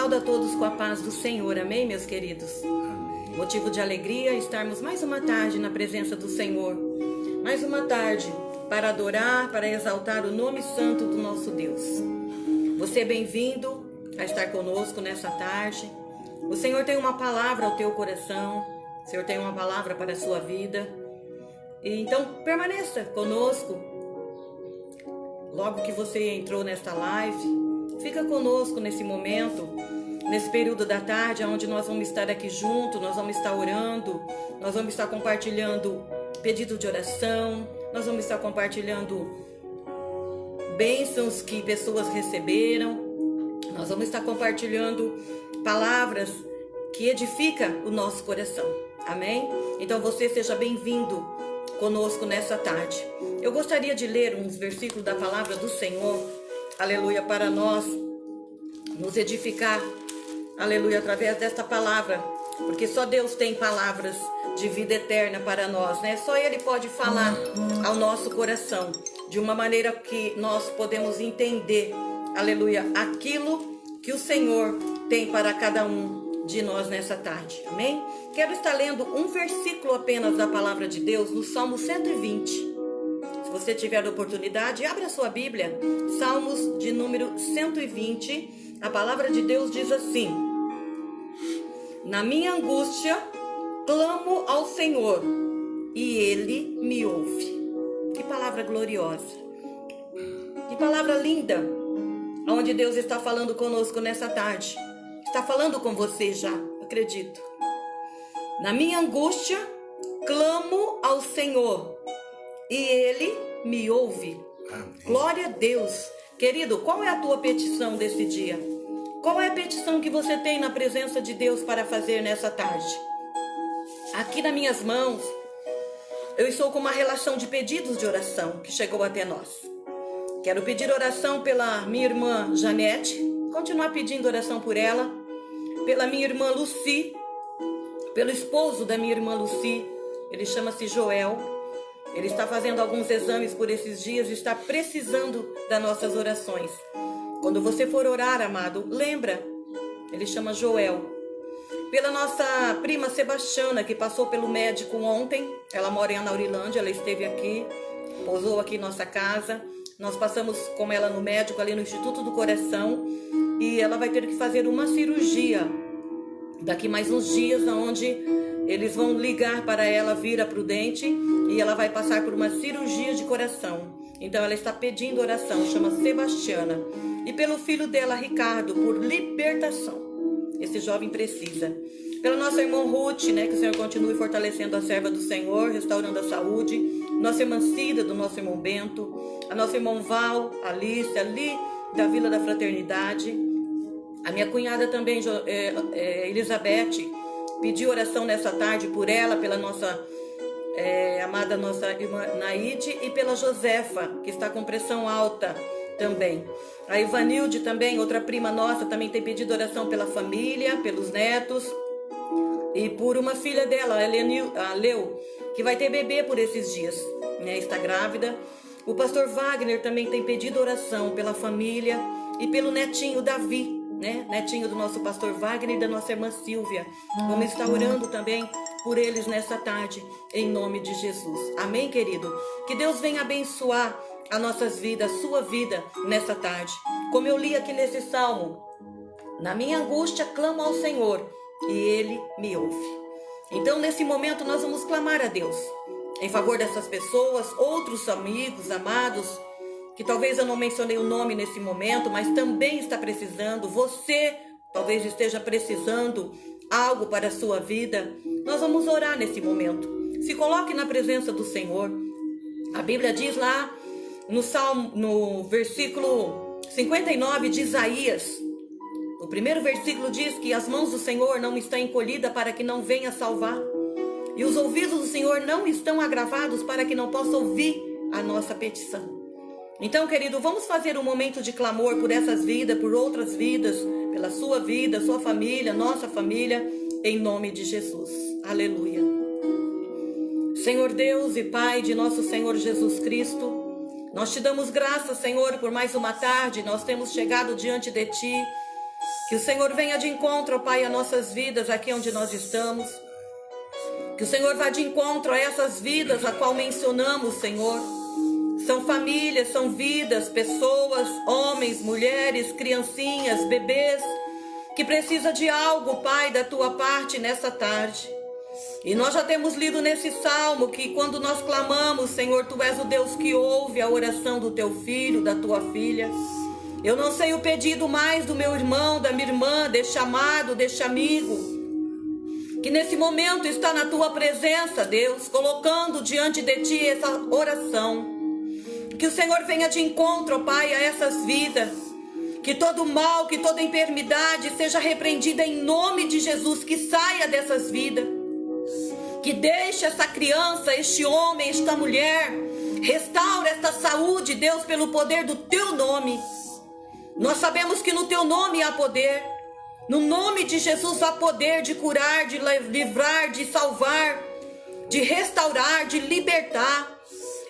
saúdo a todos com a paz do Senhor, amém, meus queridos? Amém. Motivo de alegria estarmos mais uma tarde na presença do Senhor. Mais uma tarde para adorar, para exaltar o nome santo do nosso Deus. Você é bem-vindo a estar conosco nessa tarde. O Senhor tem uma palavra ao teu coração. O Senhor tem uma palavra para a sua vida. E então permaneça conosco. Logo que você entrou nesta live, fica conosco nesse momento, nesse período da tarde, onde nós vamos estar aqui juntos, nós vamos estar orando, nós vamos estar compartilhando pedido de oração, nós vamos estar compartilhando bênçãos que pessoas receberam, nós vamos estar compartilhando palavras que edificam o nosso coração, amém? Então você seja bem-vindo conosco nessa tarde. Eu gostaria de ler uns versículos da palavra do Senhor, aleluia, para nós nos edificar, aleluia, através desta palavra, porque só Deus tem palavras de vida eterna para nós, né? Só Ele pode falar ao nosso coração de uma maneira que nós podemos entender, aleluia, aquilo que o Senhor tem para cada um de nós nessa tarde, amém? Quero estar lendo um versículo apenas da palavra de Deus no Salmo 120. Se você tiver a oportunidade, abra a sua Bíblia, Salmos de número 120, a palavra de Deus diz assim: na minha angústia, clamo ao Senhor, e Ele me ouve. Que palavra gloriosa, que palavra linda, onde Deus está falando conosco nessa tarde. Está falando com você já, acredito. Na minha angústia, clamo ao Senhor, e Ele me ouve. Amém. Glória a Deus. Querido, qual é a tua petição desse dia? Qual é a petição que você tem na presença de Deus para fazer nessa tarde? Aqui nas minhas mãos, eu estou com uma relação de pedidos de oração que chegou até nós. Quero pedir oração pela minha irmã Janete, continuar pedindo oração por ela, pela minha irmã Lucy, pelo esposo da minha irmã Lucy, ele chama-se Joel. Ele está fazendo alguns exames por esses dias e está precisando das nossas orações. Quando você for orar, amado, lembra, ele chama Joel. Pela nossa prima Sebastiana, que passou pelo médico ontem, ela mora em Anaurilândia, ela esteve aqui, pousou aqui em nossa casa. Nós passamos com ela no médico ali no Instituto do Coração e ela vai ter que fazer uma cirurgia daqui mais uns dias, onde eles vão ligar para ela vir a Prudente e ela vai passar por uma cirurgia de coração. Então ela está pedindo oração, chama Sebastiana. E pelo filho dela, Ricardo, por libertação. Esse jovem precisa. Pela nossa irmã Ruth, né, que o Senhor continue fortalecendo a serva do Senhor, restaurando a saúde. Nossa irmã Cida, do nosso irmão Bento. A nossa irmã Val, Alice, ali da Vila da Fraternidade. A minha cunhada também, Elizabeth, pediu oração nessa tarde por ela, pela nossa amada nossa irmã Naide e pela Josefa, que está com pressão alta também. A Ivanilde também, outra prima nossa, também tem pedido oração pela família, pelos netos e por uma filha dela, a Leu, que vai ter bebê por esses dias, né? Está grávida. O pastor Wagner também tem pedido oração pela família e pelo netinho Davi, né? Netinho do nosso pastor Wagner e da nossa irmã Silvia. Vamos estar orando também por eles nessa tarde, em nome de Jesus. Amém, querido? Que Deus venha abençoar as nossas vidas, a sua vida nessa tarde. Como eu li aqui nesse salmo, na minha angústia clamo ao Senhor e Ele me ouve. Então, nesse momento, nós vamos clamar a Deus em favor dessas pessoas, outros amigos, amados, que talvez eu não mencionei o nome nesse momento, mas também está precisando. Você talvez esteja precisando algo para a sua vida. Nós vamos orar nesse momento. Se coloque na presença do Senhor. A Bíblia diz lá no versículo 59 de Isaías, o primeiro versículo diz que as mãos do Senhor não estão encolhidas para que não venha salvar, e os ouvidos do Senhor não estão agravados para que não possa ouvir a nossa petição. Então, querido, vamos fazer um momento de clamor por essas vidas, por outras vidas, pela sua vida, sua família, nossa família, em nome de Jesus. Aleluia. Senhor Deus e Pai de nosso Senhor Jesus Cristo, nós te damos graças, Senhor, por mais uma tarde. Nós temos chegado diante de Ti, Que o Senhor venha de encontro, ó Pai, a nossas vidas aqui onde nós estamos. Que o Senhor vá de encontro a essas vidas a qual mencionamos, Senhor. São famílias, são vidas, pessoas, homens, mulheres, criancinhas, bebês, que precisa de algo, Pai, da tua parte nessa tarde. E nós já temos lido nesse salmo que quando nós clamamos, Senhor, tu és o Deus que ouve a oração do teu filho, da tua filha. Eu não sei o pedido mais do meu irmão, da minha irmã, deste amado, deste amigo, que nesse momento está na tua presença, Deus, colocando diante de ti essa oração. Que o Senhor venha de encontro, ó Pai, a essas vidas. Que todo mal, que toda enfermidade seja repreendida em nome de Jesus, que saia dessas vidas. Que deixe essa criança, este homem, esta mulher, restaure esta saúde, Deus, pelo poder do teu nome. Nós sabemos que no teu nome há poder. No nome de Jesus há poder de curar, de livrar, de salvar, de restaurar, de libertar.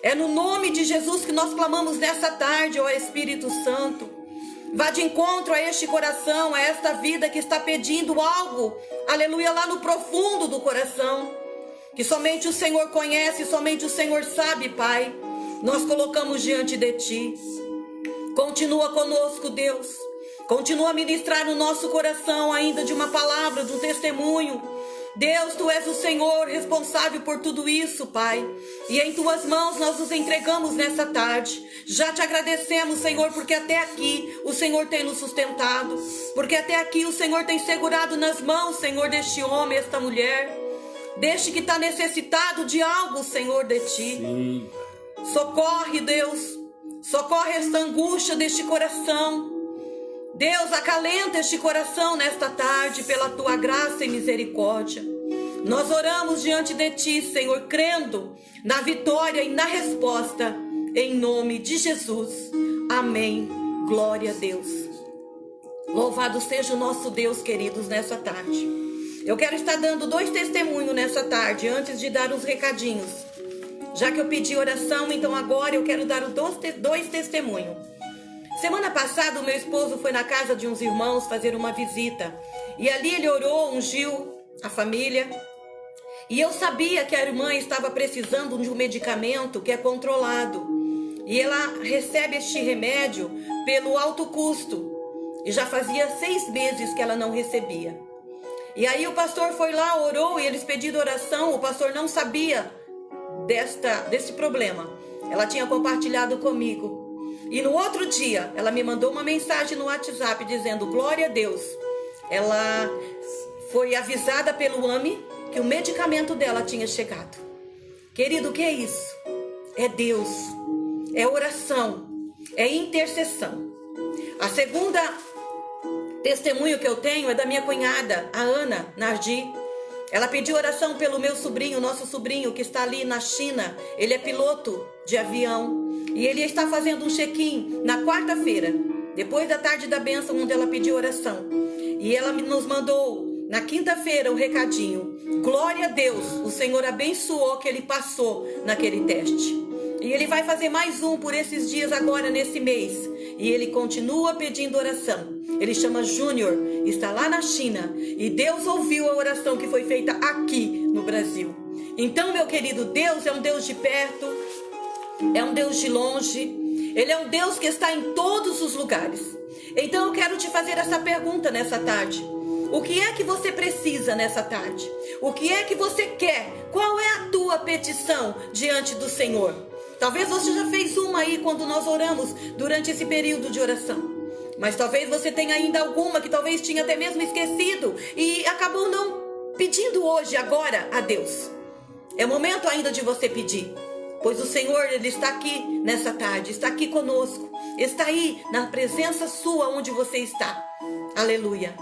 É no nome de Jesus que nós clamamos nessa tarde, ó Espírito Santo. Vá de encontro a este coração, a esta vida que está pedindo algo, aleluia, lá no profundo do coração, que somente o Senhor conhece, somente o Senhor sabe, Pai. Nós colocamos diante de ti. Continua conosco, Deus. Continua a ministrar no nosso coração ainda de uma palavra, de um testemunho. Deus, tu és o Senhor responsável por tudo isso, Pai. E em tuas mãos nós nos entregamos nessa tarde. Já te agradecemos, Senhor, porque até aqui o Senhor tem nos sustentado. Porque até aqui o Senhor tem segurado nas mãos, Senhor, deste homem, esta mulher. Deste que está necessitado de algo, Senhor, de ti. Sim. Socorre, Deus. Socorre esta angústia deste coração. Deus, acalenta este coração nesta tarde pela tua graça e misericórdia. Nós oramos diante de ti, Senhor, crendo na vitória e na resposta, em nome de Jesus. Amém. Glória a Deus. Louvado seja o nosso Deus, queridos, nessa tarde. Eu quero estar dando 2 testemunhos nessa tarde, antes de dar uns recadinhos. Já que eu pedi oração, então agora eu quero dar 2 testemunhos. Semana passada o meu esposo foi na casa de uns irmãos fazer uma visita. E ali ele orou, ungiu a família. E eu sabia que a irmã estava precisando de um medicamento que é controlado. E ela recebe este remédio pelo alto custo. E já fazia 6 meses que ela não recebia. E aí o pastor foi lá, orou e eles pediram oração. O pastor não sabia desse problema. Ela tinha compartilhado comigo. E no outro dia, ela me mandou uma mensagem no WhatsApp dizendo: glória a Deus. Ela foi avisada pelo AME que o medicamento dela tinha chegado. Querido, o que é isso? É Deus, é oração, é intercessão. A segunda testemunho que eu tenho é da minha cunhada, a Ana Nardi. Ela pediu oração pelo meu sobrinho, nosso sobrinho, que está ali na China. Ele é piloto de avião. E ele está fazendo um check-in na quarta-feira, depois da tarde da bênção, onde ela pediu oração. E ela nos mandou na quinta-feira um recadinho: glória a Deus, o Senhor abençoou que ele passou naquele teste. E ele vai fazer mais um por esses dias agora, nesse mês. E ele continua pedindo oração. Ele chama Júnior, está lá na China. E Deus ouviu a oração que foi feita aqui no Brasil. Então, meu querido, Deus é um Deus de perto, é um Deus de longe. Ele é um Deus que está em todos os lugares. Então eu quero te fazer essa pergunta nessa tarde. O que é que você precisa nessa tarde? O que é que você quer? Qual é a tua petição diante do Senhor? Talvez você já fez uma aí quando nós oramos durante esse período de oração. Mas talvez você tenha ainda alguma que talvez tinha até mesmo esquecido e acabou não pedindo hoje, agora, a Deus. É momento ainda de você pedir. Pois o Senhor, Ele está aqui nessa tarde, está aqui conosco, está aí na presença sua onde você está. Aleluia.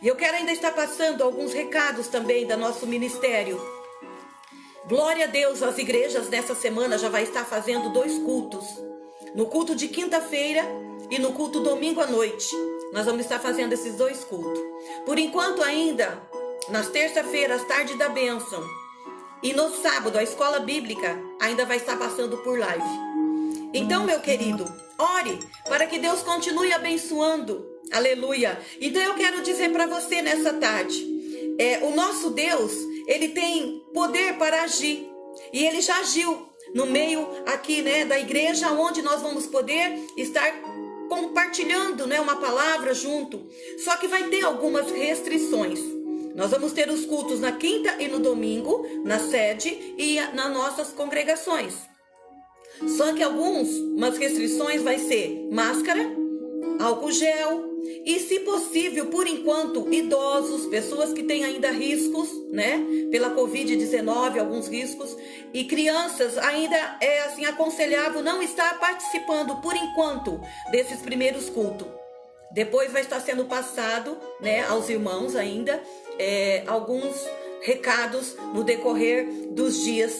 E eu quero ainda estar passando alguns recados também do nosso ministério. Glória a Deus, as igrejas nessa semana já vai estar fazendo 2 cultos. No culto de quinta-feira e no culto domingo à noite. Nós vamos estar fazendo esses 2 cultos. Por enquanto ainda, nas terça-feiras, tarde da bênção. E no sábado, a escola bíblica ainda vai estar passando por live. Então, meu querido, ore para que Deus continue abençoando Aleluia. Então eu quero dizer para você nessa tarde, o nosso Deus, ele tem poder para agir. E ele já agiu no meio aqui, né, da igreja, onde nós vamos poder estar compartilhando, né, uma palavra junto. Só que vai ter algumas restrições. Nós vamos ter os cultos na quinta e no domingo, na sede e nas nossas congregações. Só que algumas restrições vai ser máscara, álcool gel e, se possível, por enquanto, idosos, pessoas que têm ainda riscos, né, pela Covid-19, alguns riscos, e crianças ainda é assim aconselhável não estar participando por enquanto desses primeiros cultos. Depois vai estar sendo passado, né, aos irmãos ainda alguns recados no decorrer dos dias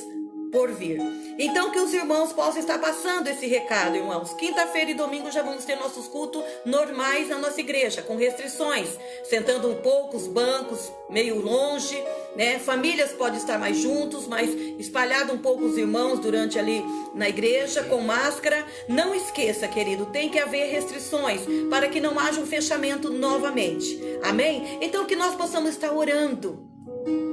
por vir. Então que os irmãos possam estar passando esse recado, irmãos. Quinta-feira e domingo já vamos ter nossos cultos normais na nossa igreja, com restrições, sentando um pouco, os bancos meio longe, né? Famílias podem estar mais juntos, mas espalhado um pouco os irmãos durante ali na igreja, com máscara. Não esqueça, querido, tem que haver restrições para que não haja um fechamento novamente. Amém? Então que nós possamos estar orando,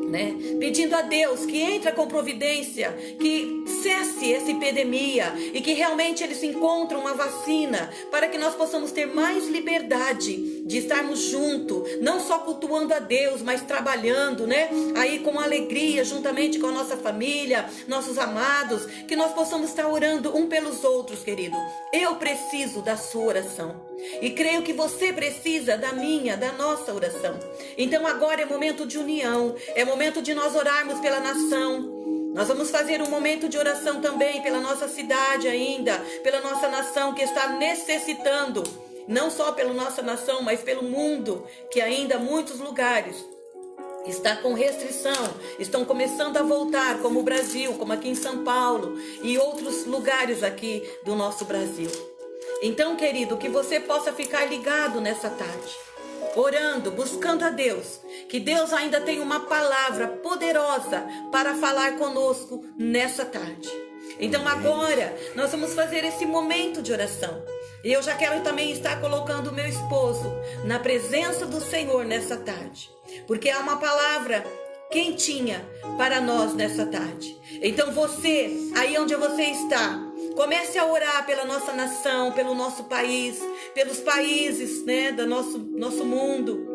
né? Pedindo a Deus que entre com providência, que cesse essa epidemia e que realmente eles encontrem uma vacina para que nós possamos ter mais liberdade de estarmos juntos, não só cultuando a Deus, mas trabalhando, né? Aí com alegria, juntamente com a nossa família, nossos amados, que nós possamos estar orando um pelos outros, querido. Eu preciso da sua oração. E creio que você precisa da minha, da nossa oração. Então agora é momento de união, é momento de nós orarmos pela nação. Nós vamos fazer um momento de oração também pela nossa cidade ainda, pela nossa nação que está necessitando, não só pela nossa nação, mas pelo mundo, que ainda muitos lugares está com restrição, estão começando a voltar, como o Brasil, como aqui em São Paulo e outros lugares aqui do nosso Brasil. Então, querido, que você possa ficar ligado nessa tarde, orando, buscando a Deus, que Deus ainda tem uma palavra poderosa para falar conosco nessa tarde. Então agora nós vamos fazer esse momento de oração. E eu já quero também estar colocando o meu esposo na presença do Senhor nessa tarde, porque há uma palavra quentinha para nós nessa tarde. Então você, aí onde você está, comece a orar pela nossa nação, pelo nosso país, pelos países, né, do nosso mundo,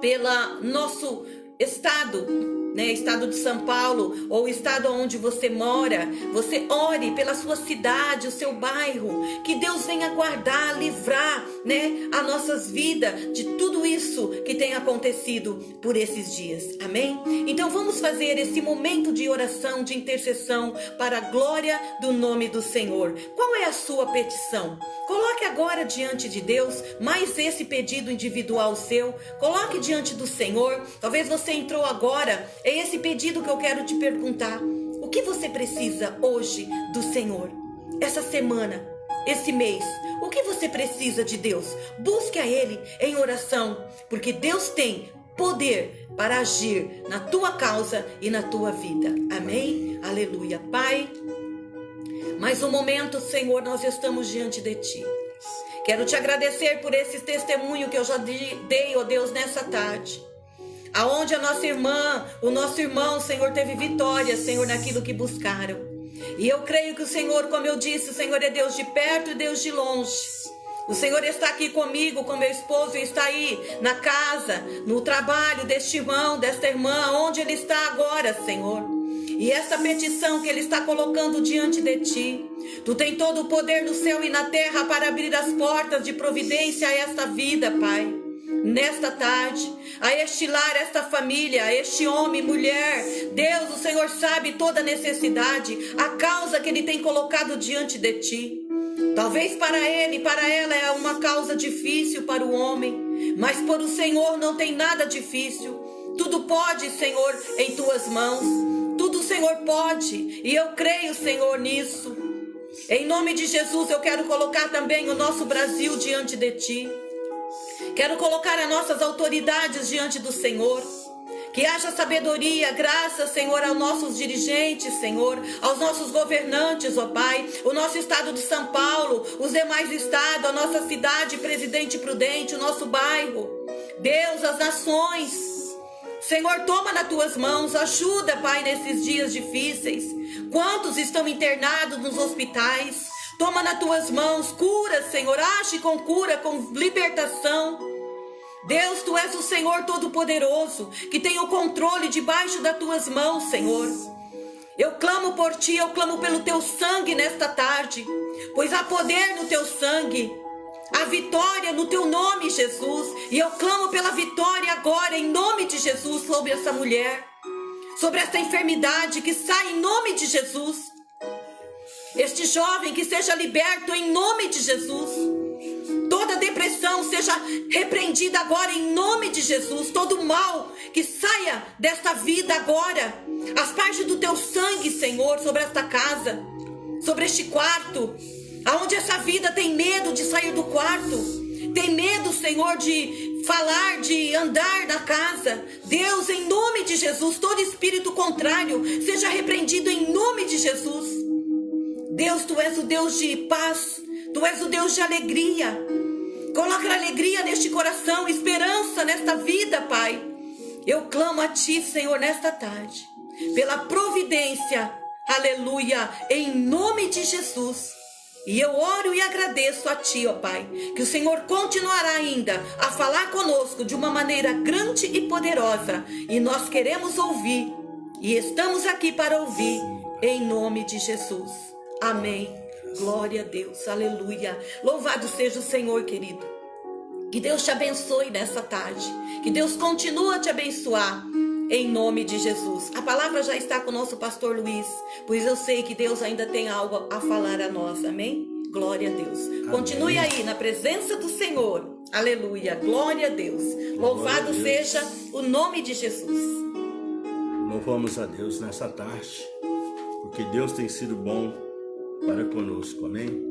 pelo nosso estado, né, estado de São Paulo, ou estado onde você mora. Você ore pela sua cidade, o seu bairro, que Deus venha guardar, livrar, né, as nossas vidas de tudo isso que tem acontecido por esses dias, amém? Então vamos fazer esse momento de oração, de intercessão, para a glória do nome do Senhor. Qual é a sua petição? Coloque agora diante de Deus, mais esse pedido individual seu, coloque diante do Senhor. Talvez você entrou agora, é esse pedido que eu quero te perguntar. O que você precisa hoje do Senhor? Essa semana, esse mês, o que você precisa de Deus? Busque a Ele em oração, porque Deus tem poder para agir na tua causa e na tua vida. Amém? Aleluia. Pai, mais um momento, Senhor, nós estamos diante de Ti. Quero te agradecer por esse testemunho que eu já dei, ó Deus, nessa tarde. Aonde a nossa irmã, o nosso irmão, Senhor, teve vitória, Senhor, naquilo que buscaram. E eu creio que o Senhor, como eu disse, o Senhor é Deus de perto e Deus de longe. O Senhor está aqui comigo, com meu esposo, e está aí na casa, no trabalho deste irmão, desta irmã, onde ele está agora, Senhor. E essa petição que ele está colocando diante de Ti, Tu tem todo o poder no céu e na terra para abrir as portas de providência a esta vida, Pai. Nesta tarde, a este lar, esta família, a este homem, mulher, Deus, o Senhor sabe toda a necessidade, a causa que Ele tem colocado diante de Ti. Talvez para ele, para ela é uma causa difícil para o homem, mas por o Senhor não tem nada difícil. Tudo pode, Senhor, em Tuas mãos. Tudo o Senhor pode, e eu creio, Senhor, nisso. Em nome de Jesus, eu quero colocar também o nosso Brasil diante de Ti. Quero colocar as nossas autoridades diante do Senhor. Que haja sabedoria, graça, Senhor, aos nossos dirigentes, Senhor, aos nossos governantes, ó Pai, o nosso estado de São Paulo, os demais estados, a nossa cidade, Presidente Prudente, o nosso bairro. Deus, as nações. Senhor, toma nas tuas mãos, ajuda, Pai, nesses dias difíceis. Quantos estão internados nos hospitais? Toma nas tuas mãos, cura, Senhor, age com cura, com libertação. Deus, Tu és o Senhor Todo-Poderoso, que tem o controle debaixo das Tuas mãos, Senhor. Eu clamo por Ti, eu clamo pelo Teu sangue nesta tarde, pois há poder no Teu sangue, há vitória no Teu nome, Jesus. E eu clamo pela vitória agora, em nome de Jesus, sobre essa mulher, sobre essa enfermidade, que sai em nome de Jesus. Este jovem que seja liberto em nome de Jesus. Toda depressão seja repreendida agora em nome de Jesus. Todo mal que saia desta vida agora. As partes do Teu sangue, Senhor, sobre esta casa, sobre este quarto, aonde essa vida tem medo de sair do quarto, tem medo, Senhor, de falar, de andar na casa. Deus, em nome de Jesus, todo espírito contrário seja repreendido em nome de Jesus. Deus, Tu és o Deus de paz, Tu és o Deus de alegria. Coloca alegria neste coração, esperança nesta vida, Pai. Eu clamo a Ti, Senhor, nesta tarde, pela providência, aleluia, em nome de Jesus. E eu oro e agradeço a Ti, ó Pai, que o Senhor continuará ainda a falar conosco de uma maneira grande e poderosa. E nós queremos ouvir, e estamos aqui para ouvir, em nome de Jesus. Amém. Glória a Deus, aleluia. Louvado seja o Senhor, querido. Que Deus te abençoe nessa tarde. Que Deus continue a te abençoar, em nome de Jesus. A palavra já está com o nosso pastor Luiz, pois eu sei que Deus ainda tem algo a falar a nós, amém? Glória a Deus. Amém. Continue aí na presença do Senhor, aleluia, glória a Deus. Louvado seja o nome de Jesus. Louvamos a Deus nessa tarde, porque Deus tem sido bom para conosco, amém?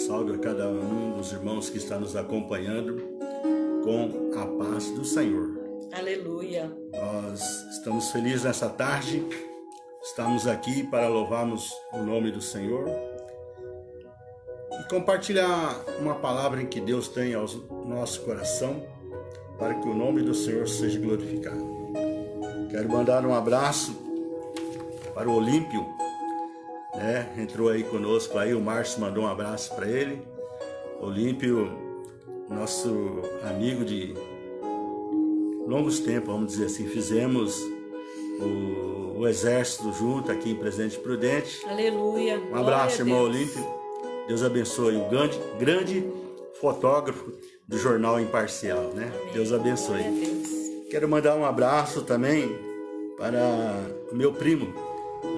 Salve a cada um dos irmãos que está nos acompanhando com a paz do Senhor. Aleluia. Nós estamos felizes nessa tarde, estamos aqui para louvarmos o nome do Senhor e compartilhar uma palavra em que Deus tem ao nosso coração para que o nome do Senhor seja glorificado. Quero mandar um abraço para o Olímpio, entrou aí conosco, aí o Márcio mandou um abraço para ele. Olímpio, nosso amigo de longos tempos, vamos dizer assim, fizemos o exército junto aqui em Presidente Prudente. Aleluia. Um abraço, irmão Olímpio. Deus abençoe, o grande fotógrafo do jornal Imparcial, né? Amém. Deus abençoe. Quero mandar um abraço também para o meu primo,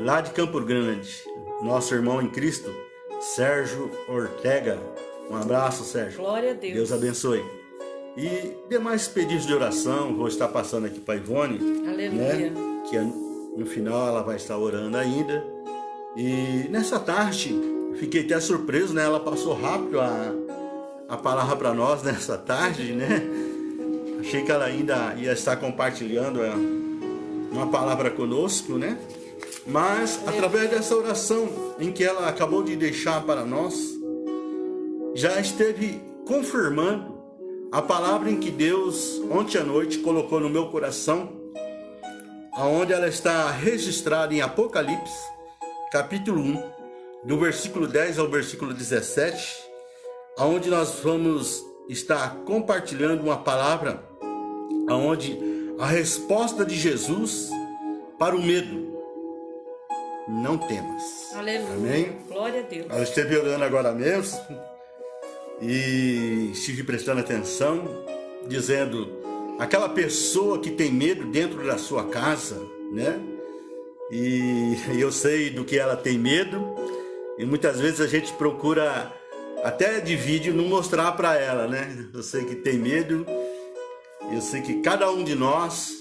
lá de Campo Grande, nosso irmão em Cristo, Sérgio Ortega. Um abraço, Sérgio. Glória a Deus. Deus abençoe. E demais pedidos de oração, vou estar passando aqui para a Ivone. Aleluia. Que no final ela vai estar orando ainda. E nessa tarde, fiquei até surpreso, né? Ela passou rápido a palavra para nós nessa tarde, né? Achei que ela ainda ia estar compartilhando uma palavra conosco, né? Mas através dessa oração em que ela acabou de deixar para nós, já esteve confirmando a palavra em que Deus ontem à noite colocou no meu coração, aonde ela está registrada em Apocalipse, capítulo 1, do versículo 10 ao versículo 17, aonde nós vamos estar compartilhando uma palavra, aonde a resposta de Jesus para o medo: não temas. Aleluia. Amém? Glória a Deus. Eu estive orando agora mesmo e estive prestando atenção, dizendo, aquela pessoa que tem medo dentro da sua casa, né? E eu sei do que ela tem medo, e muitas vezes a gente procura até de vídeo não mostrar para ela, né? Eu sei que tem medo, eu sei que cada um de nós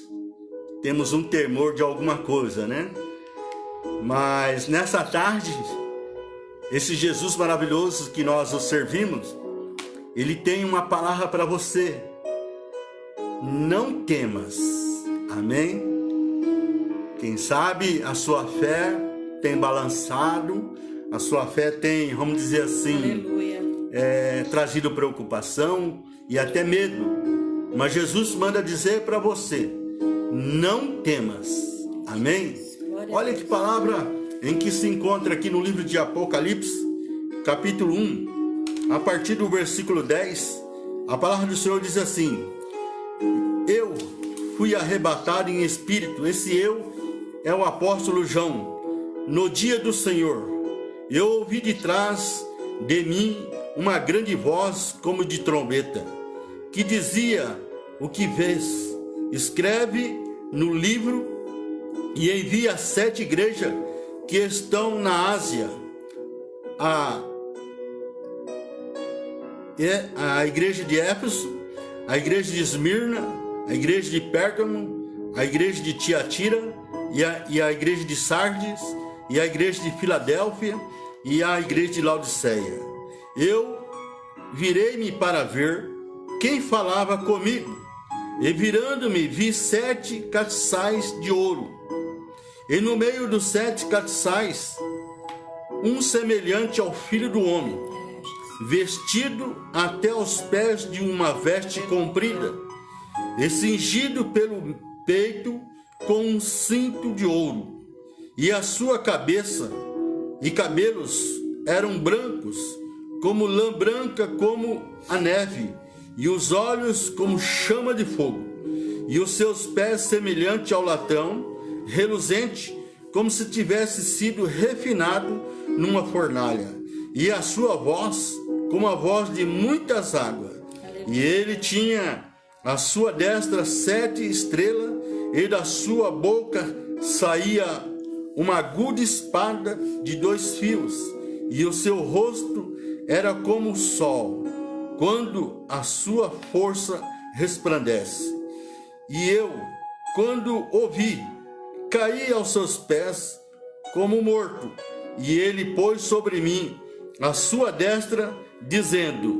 temos um temor de alguma coisa, né? Mas nessa tarde, esse Jesus maravilhoso que nós o servimos, ele tem uma palavra para você. Não temas. Amém? Quem sabe a sua fé tem balançado, a sua fé tem, vamos dizer assim, trazido preocupação e até medo. Mas Jesus manda dizer para você: não temas. Amém? Olha que palavra em que se encontra aqui no livro de Apocalipse, capítulo 1, a partir do versículo 10, a palavra do Senhor diz assim: eu fui arrebatado em espírito. Esse eu é o apóstolo João. No dia do Senhor, eu ouvi de trás de mim uma grande voz como de trombeta, que dizia: o que vês? Escreve no livro e envia às 7 igrejas que estão na Ásia, a igreja de Éfeso, a igreja de Esmirna, a igreja de Pérgamo, a igreja de Tiatira e a igreja de Sardes, e a igreja de Filadélfia e a igreja de Laodiceia. Eu virei-me para ver quem falava comigo, e virando-me vi 7 castiçais de ouro, e no meio dos 7 castiçais um semelhante ao Filho do Homem, vestido até aos pés de uma veste comprida, e cingido pelo peito com um cinto de ouro, e a sua cabeça e cabelos eram brancos, como lã branca como a neve, e os olhos como chama de fogo, e os seus pés semelhante ao latão, reluzente, como se tivesse sido refinado numa fornalha, e a sua voz como a voz de muitas águas. E ele tinha à sua destra 7 estrelas, e da sua boca saía uma aguda espada de 2 fios, e o seu rosto era como o sol, quando a sua força resplandece. E eu, quando ouvi, caí aos seus pés como morto, e ele pôs sobre mim a sua destra, dizendo: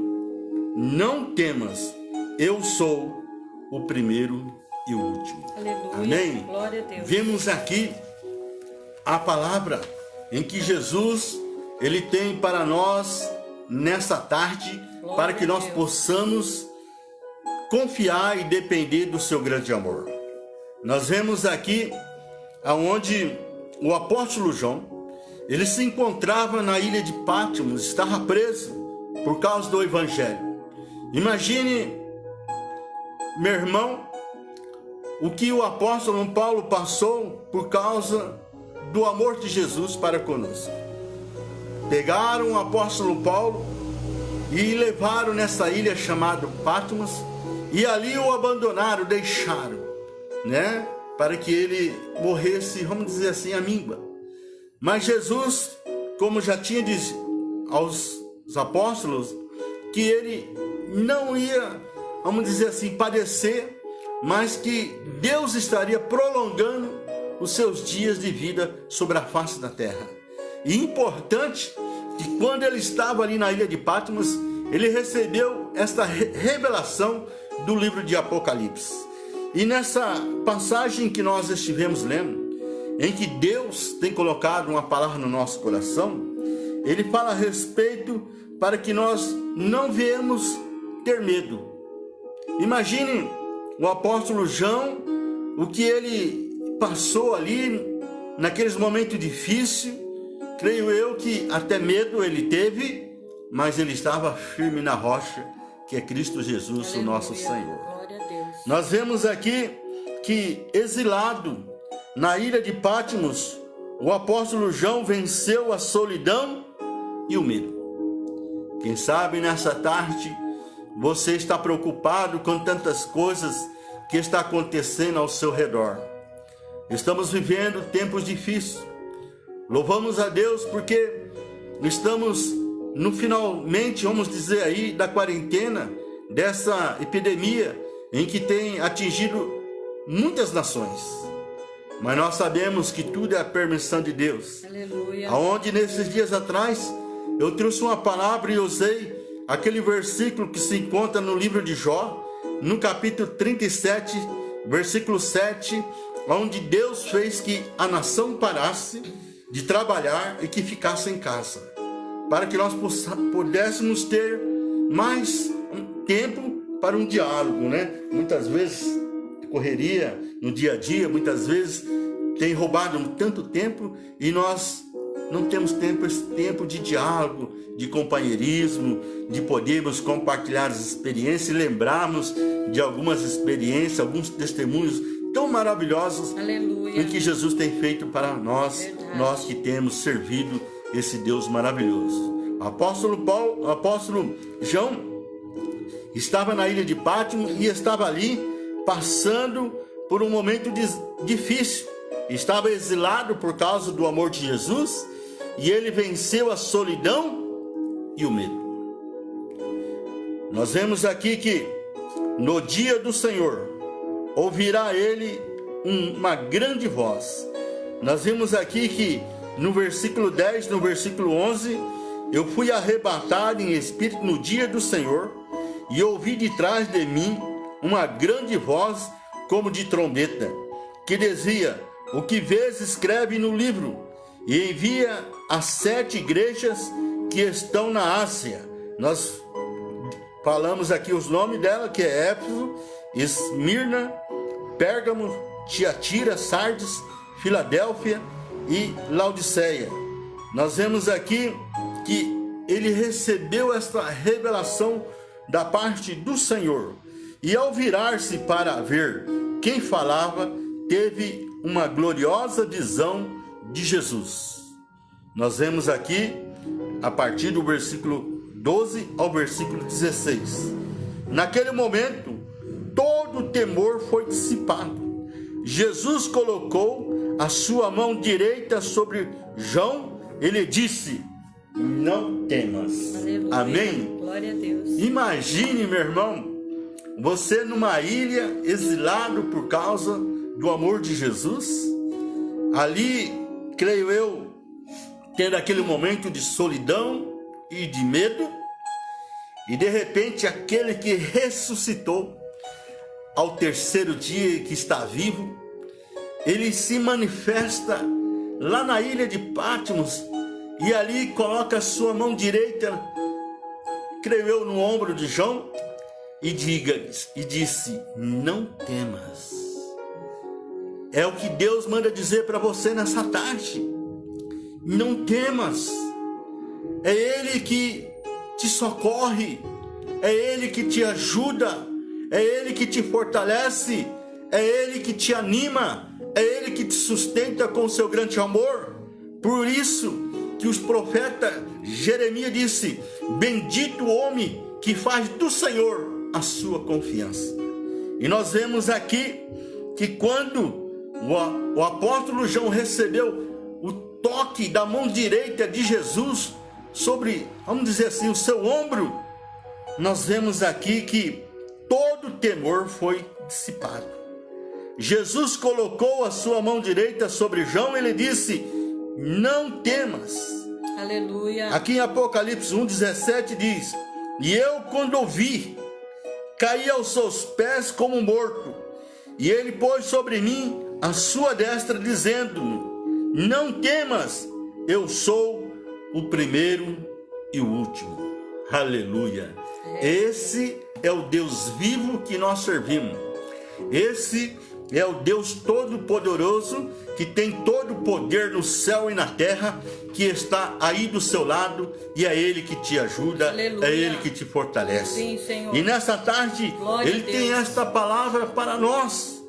não temas, eu sou o primeiro e o último. Aleluia. Amém? Glória a Deus. Vemos aqui a palavra em que Jesus ele tem para nós nessa tarde, glória, para que nós possamos confiar e depender do seu grande amor. Nós vemos aqui aonde o apóstolo João, ele se encontrava na ilha de Patmos, estava preso por causa do evangelho. Imagine, meu irmão, o que o apóstolo Paulo passou por causa do amor de Jesus para conosco. Pegaram o apóstolo Paulo e levaram nessa ilha chamada Patmos, e ali o abandonaram, deixaram, né? Para que ele morresse, vamos dizer assim, à míngua. Mas Jesus, como já tinha dito aos apóstolos, que ele não ia, vamos dizer assim, padecer, mas que Deus estaria prolongando os seus dias de vida sobre a face da terra. E importante que quando ele estava ali na ilha de Patmos, ele recebeu esta revelação do livro de Apocalipse. E nessa passagem que nós estivemos lendo, em que Deus tem colocado uma palavra no nosso coração, ele fala a respeito para que nós não venhamos ter medo. Imagine o apóstolo João, o que ele passou ali naqueles momentos difíceis. Creio eu que até medo ele teve, mas ele estava firme na rocha, que é Cristo Jesus, aleluia, o nosso Senhor. Glória a Deus. Nós vemos aqui que, exilado na ilha de Patmos, o apóstolo João venceu a solidão e o medo. Quem sabe nessa tarde você está preocupado com tantas coisas que está acontecendo ao seu redor. Estamos vivendo tempos difíceis. Louvamos a Deus porque estamos no finalmente, vamos dizer aí, da quarentena, dessa epidemia em que tem atingido muitas nações. Mas nós sabemos que tudo é a permissão de Deus. Aleluia. Aonde nesses dias atrás eu trouxe uma palavra e usei aquele versículo que se encontra no livro de Jó, no capítulo 37, versículo 7, onde Deus fez que a nação parasse de trabalhar e que ficasse em casa, para que nós pudéssemos ter mais tempo para um diálogo, né? Muitas vezes correria no dia a dia, muitas vezes tem roubado tanto tempo e nós não temos esse tempo de diálogo, de companheirismo, de podermos compartilhar as experiências e lembrarmos de algumas experiências, alguns testemunhos tão maravilhosos. Aleluia. Em que Jesus tem feito para nós. Verdade. Nós que temos servido esse Deus maravilhoso. O apóstolo João estava na ilha de Pátmos e estava ali passando por um momento difícil. Estava exilado por causa do amor de Jesus e ele venceu a solidão e o medo. Nós vemos aqui que no dia do Senhor ouvirá ele uma grande voz. Nós vimos aqui que no versículo 10, no versículo 11, eu fui arrebatado em espírito no dia do Senhor e ouvi de trás de mim uma grande voz como de trombeta, que dizia: o que vês escreve no livro e envia às 7 igrejas que estão na Ásia. Nós falamos aqui os nomes dela, que é Éfeso, Esmirna, Pérgamo, Tiatira, Sardes, Filadélfia e Laodiceia. Nós vemos aqui que ele recebeu esta revelação da parte do Senhor e ao virar-se para ver quem falava, teve uma gloriosa visão de Jesus. Nós vemos aqui a partir do versículo 12 ao versículo 16. Naquele momento, todo o temor foi dissipado. Jesus colocou a sua mão direita sobre João. Ele disse: não temas. Aleluia. Amém? Glória a Deus. Imagine, meu irmão, você numa ilha, exilado por causa do amor de Jesus. Ali, creio eu, tendo aquele momento de solidão e de medo. E de repente, aquele que ressuscitou ao terceiro dia, que está vivo, ele se manifesta lá na ilha de Pátmos e ali coloca a sua mão direita, creio eu, no ombro de João e disse: não temas. É o que Deus manda dizer para você nessa tarde. Não temas. É Ele que te socorre, é Ele que te ajuda, é Ele que te fortalece, é Ele que te anima, é Ele que te sustenta com o seu grande amor. Por isso que os profetas Jeremias disse: bendito o homem que faz do Senhor a sua confiança. E nós vemos aqui que quando o apóstolo João recebeu o toque da mão direita de Jesus sobre, vamos dizer assim, o seu ombro, nós vemos aqui que todo temor foi dissipado. Jesus colocou a sua mão direita sobre João e ele disse: não temas. Aleluia. Aqui em Apocalipse 1:17 diz: e eu, quando ouvi, caí aos seus pés como morto, e ele pôs sobre mim a sua destra, dizendo-me: não temas, eu sou o primeiro e o último. Aleluia. Esse é o Deus vivo que nós servimos. Esse é o Deus Todo-Poderoso, que tem todo o poder no céu e na terra, que está aí do seu lado, e é Ele que te ajuda. Aleluia. É Ele que te fortalece. Sim, Senhor. E nessa tarde, Glória Ele tem esta palavra para nós,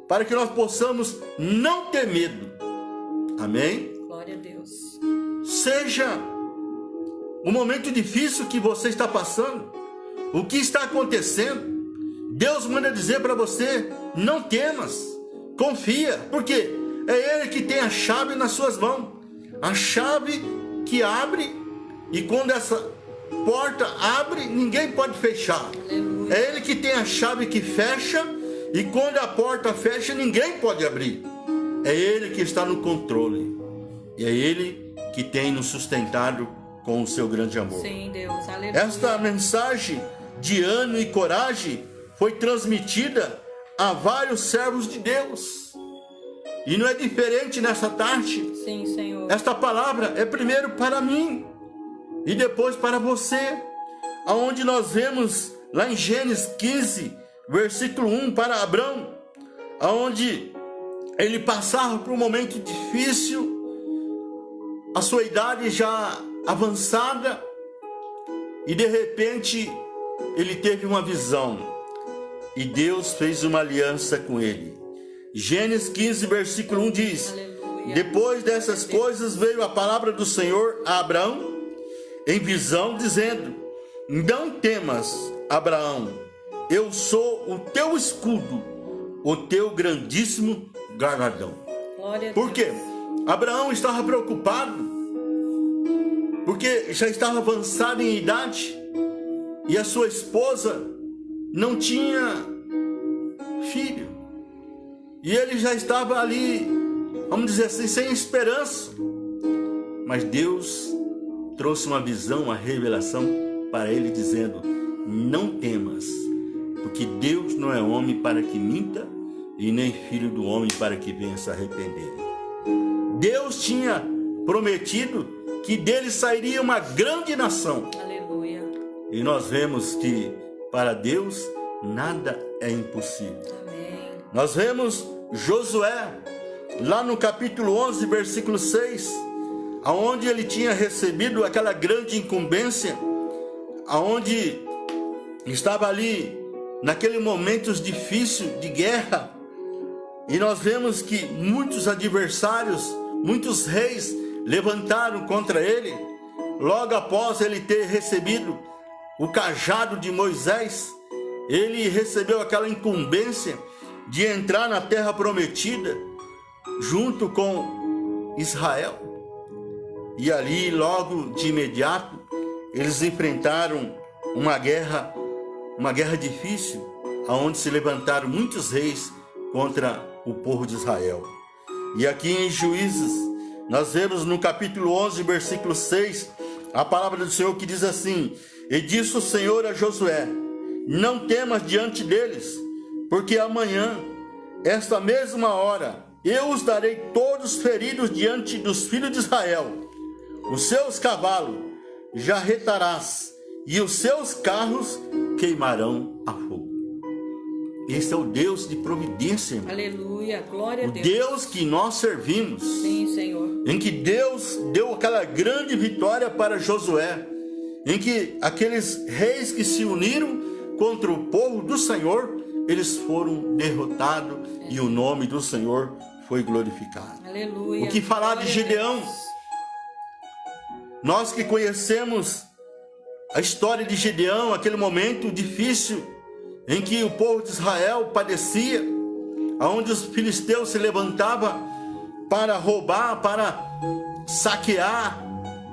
para que nós possamos não ter medo. Amém? Glória a Deus. Seja o momento difícil que você está passando, o que está acontecendo, Deus manda dizer para você: não temas, confia, porque é Ele que tem a chave nas suas mãos, a chave que abre, e quando essa porta abre, ninguém pode fechar. Aleluia. É Ele que tem a chave que fecha, e quando a porta fecha, ninguém pode abrir. É Ele que está no controle, e é Ele que tem nos sustentado com o seu grande amor. Sim, Deus. Aleluia. Esta mensagem de ânimo e coragem foi transmitida a vários servos de Deus. E não é diferente nessa tarde. Sim, Senhor. Esta palavra é primeiro para mim e depois para você. Aonde nós vemos lá em Gênesis 15, versículo 1, para Abrão, aonde ele passava por um momento difícil, a sua idade já avançada, e de repente ele teve uma visão e Deus fez uma aliança com ele. Gênesis 15, versículo 1 diz: Aleluia. Depois dessas coisas veio a palavra do Senhor a Abraão em visão, dizendo: Não temas, Abraão, eu sou o teu escudo, o teu grandíssimo galardão. Por quê? Abraão estava preocupado, porque já estava avançado em idade, e a sua esposa não tinha filho, e ele já estava ali, vamos dizer assim, sem esperança. Mas Deus trouxe uma visão, uma revelação para ele, dizendo: Não temas, porque Deus não é homem para que minta, e nem filho do homem para que venha se arrepender. Deus tinha prometido que dele sairia uma grande nação. Aleluia. E nós vemos que para Deus nada é impossível. Amém. Nós vemos Josué, lá no capítulo 11, versículo 6, aonde ele tinha recebido aquela grande incumbência, aonde estava ali naquele momento difícil de guerra, e nós vemos que muitos adversários, muitos reis levantaram contra ele. Logo após ele ter recebido o cajado de Moisés, ele recebeu aquela incumbência de entrar na terra prometida junto com Israel. E ali, logo de imediato, eles enfrentaram uma guerra difícil, aonde se levantaram muitos reis contra o povo de Israel. E aqui em Juízes, nós vemos no capítulo 11, versículo 6, a palavra do Senhor que diz assim: E disse o Senhor a Josué: Não temas diante deles, porque amanhã, esta mesma hora, eu os darei todos feridos diante dos filhos de Israel. Os seus cavalos jarretarás, e os seus carros queimarão a fogo. Esse é o Deus de providência, irmão. Aleluia, glória a Deus. O Deus que nós servimos. Sim, Senhor. Em que Deus deu aquela grande vitória para Josué, em que aqueles reis que se uniram contra o povo do Senhor, eles foram derrotados e o nome do Senhor foi glorificado. Aleluia. O que falar de Gideão? Nós que conhecemos a história de Gideão, aquele momento difícil em que o povo de Israel padecia, onde os filisteus se levantavam para roubar, para saquear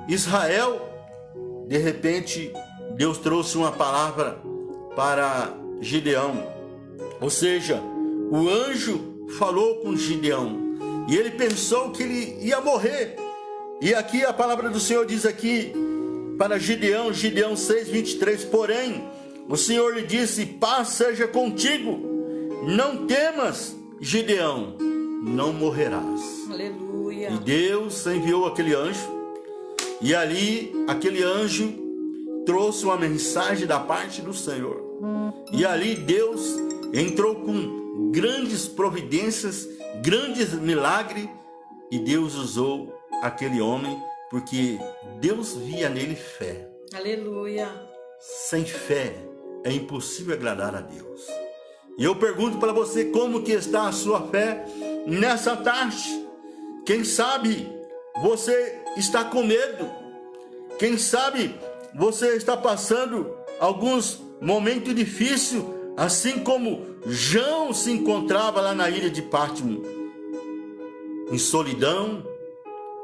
Israel. De repente, Deus trouxe uma palavra para Gideão. Ou seja, o anjo falou com Gideão e ele pensou que ele ia morrer. E aqui a palavra do Senhor diz aqui para Gideão, Gideão 6:23, porém o Senhor lhe disse: paz seja contigo, não temas, Gideão, não morrerás. Aleluia. E Deus enviou aquele anjo, e ali aquele anjo trouxe uma mensagem da parte do Senhor. E ali Deus entrou com grandes providências, grandes milagres, e Deus usou aquele homem porque Deus via nele fé. Aleluia. Sem fé é impossível agradar a Deus. E eu pergunto para você, como que está a sua fé nessa tarde? Quem sabe você está com medo? Quem sabe você está passando alguns momentos difíceis, assim como João se encontrava lá na ilha de Pátimo, em solidão,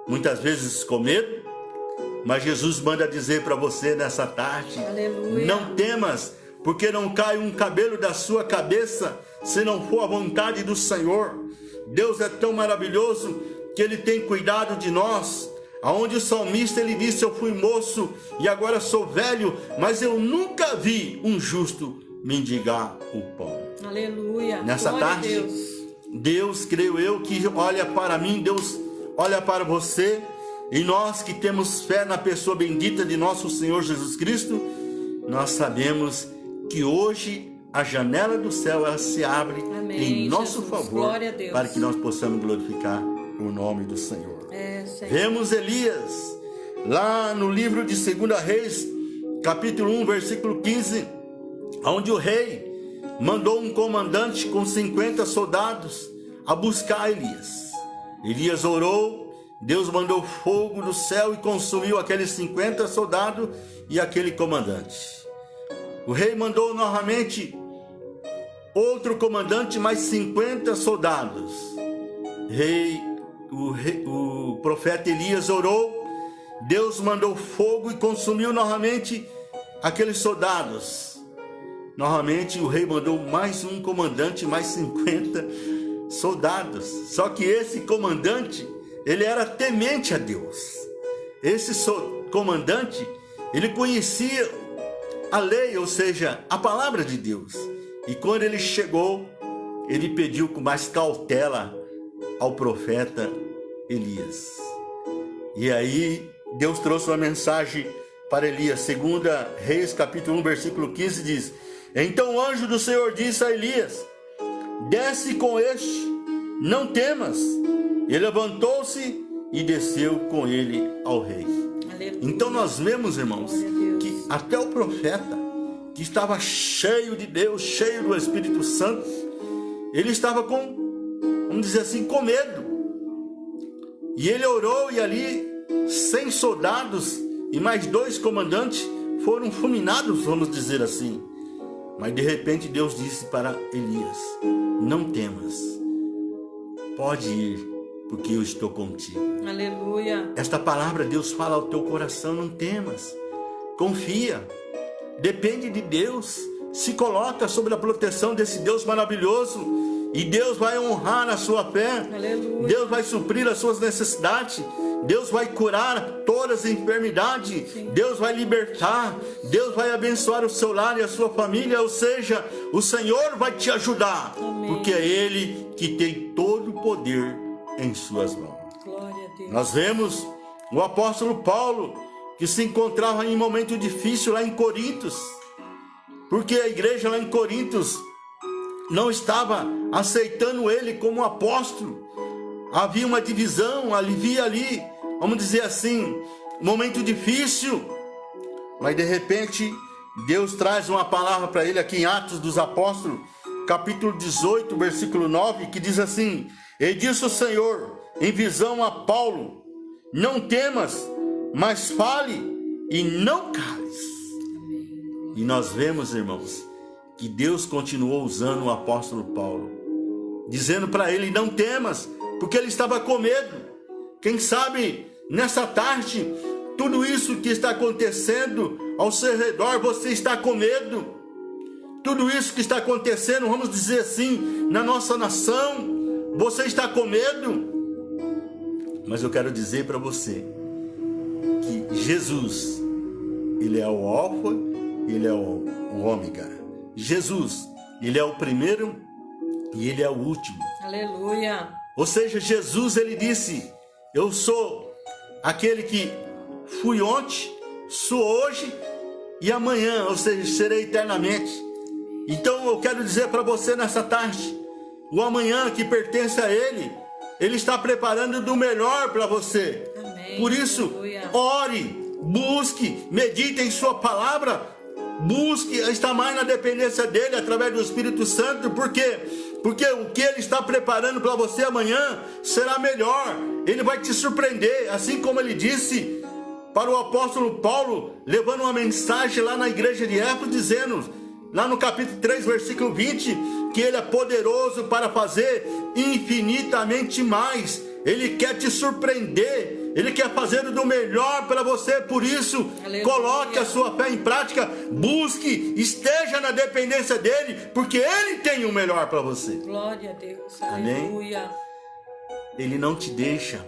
muitas vezes com medo. Mas Jesus manda dizer para você nessa tarde: aleluia, não temas, porque não cai um cabelo da sua cabeça, se não for a vontade do Senhor. Deus é tão maravilhoso que Ele tem cuidado de nós. Aonde o salmista ele disse: eu fui moço e agora sou velho, mas eu nunca vi um justo mendigar o pão. Aleluia. Nessa Glória a tarde, Deus. Deus, creio eu, que olha para mim, Deus olha para você, e nós que temos fé na pessoa bendita de nosso Senhor Jesus Cristo, nós sabemos que hoje a janela do céu ela se abre. Amém, em nosso Jesus. Favor, para que nós possamos glorificar o nome do Senhor. Senhor. Vemos Elias lá no livro de 2 Reis, capítulo 1, versículo 15, onde o rei mandou um comandante com 50 soldados a buscar Elias. Elias orou, Deus mandou fogo do céu e consumiu aqueles 50 soldados e aquele comandante. O rei mandou novamente outro comandante, mais 50 soldados. O profeta Elias orou, Deus mandou fogo e consumiu novamente aqueles soldados. Novamente o rei mandou mais um comandante, mais 50 soldados. Só que esse comandante, ele era temente a Deus. Esse comandante, ele conhecia a lei, ou seja, a palavra de Deus. E quando ele chegou, ele pediu com mais cautela ao profeta Elias. E aí Deus trouxe uma mensagem para Elias. 2 Reis capítulo 1, versículo 15 diz: então o anjo do Senhor disse a Elias: desce com este, não temas. Ele levantou-se e desceu com ele ao rei. Aleluia. Então nós vemos, irmãos, que até o profeta, que estava cheio de Deus, cheio do Espírito Santo, ele estava vamos dizer assim, com medo. E ele orou, e ali 100 soldados e mais 2 comandantes foram fulminados, vamos dizer assim. Mas de repente Deus disse para Elias: não temas, pode ir, porque eu estou contigo. Aleluia. Esta palavra Deus fala ao teu coração: não temas, confia, depende de Deus, se coloca sob a proteção desse Deus maravilhoso, e Deus vai honrar a sua fé. Aleluia. Deus vai suprir as suas necessidades, Deus vai curar todas as enfermidades. Sim. Deus vai libertar, Deus vai abençoar o seu lar e a sua família, ou seja, o Senhor vai te ajudar. Amém. Porque é Ele que tem todo o poder em suas mãos. Glória a Deus. Nós vemos o apóstolo Paulo, que se encontrava em um momento difícil lá em Corintos, porque a igreja lá em Corintos não estava aceitando ele como apóstolo. Havia uma divisão, havia ali, vamos dizer assim, um momento difícil. Mas de repente Deus traz uma palavra para ele aqui em Atos dos Apóstolos, capítulo 18, versículo 9, que diz assim: e disse o Senhor em visão a Paulo: não temas, mas fale e não cales. E nós vemos, irmãos, que Deus continuou usando o apóstolo Paulo, dizendo para ele: não temas, porque ele estava com medo. Quem sabe nessa tarde, tudo isso que está acontecendo ao seu redor, você está com medo. Tudo isso que está acontecendo, vamos dizer assim, na nossa nação, você está com medo. Mas eu quero dizer para você que Jesus, Ele é o Alfa, Ele é o Ômega. Jesus, Ele é o primeiro e Ele é o último. Aleluia. Ou seja, Jesus, Ele disse: eu sou aquele que fui ontem, sou hoje e amanhã, ou seja, serei eternamente. Então eu quero dizer para você nessa tarde, o amanhã que pertence a Ele, Ele está preparando do melhor para você. Amém. Por isso, aleluia, ore, busque, medite em sua palavra, busque estar mais na dependência dEle através do Espírito Santo. Por quê? Porque o que Ele está preparando para você amanhã será melhor. Ele vai te surpreender, assim como Ele disse para o apóstolo Paulo, levando uma mensagem lá na igreja de Éfeso, dizendo, lá no capítulo 3, versículo 20, que Ele é poderoso para fazer infinitamente mais. Ele quer te surpreender, Ele quer fazer do melhor para você. Por isso, aleluia, coloque a sua fé em prática, busque, esteja na dependência dEle, porque Ele tem o melhor para você. Glória a Deus, aleluia. Amém? Ele não te deixa.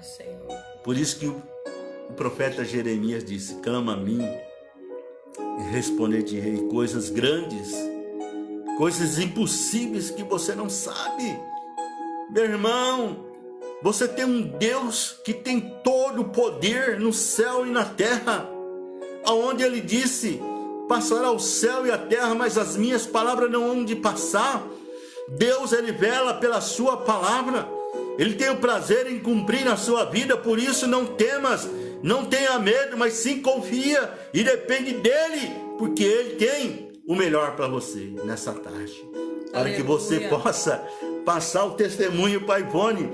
Senhor. Por isso que o profeta Jeremias disse: clama a mim responder-te-ei coisas grandes, coisas impossíveis que você não sabe. Meu irmão, você tem um Deus que tem todo o poder no céu e na terra, aonde ele disse: passará o céu e a terra, mas as minhas palavras não hão de passar. Deus, ele vela pela sua palavra, ele tem o prazer em cumprir na sua vida. Por isso não temas, não tenha medo, mas sim confia e depende dele, porque ele tem o melhor para você nessa tarde. Para que você possa passar o testemunho para a Ivone,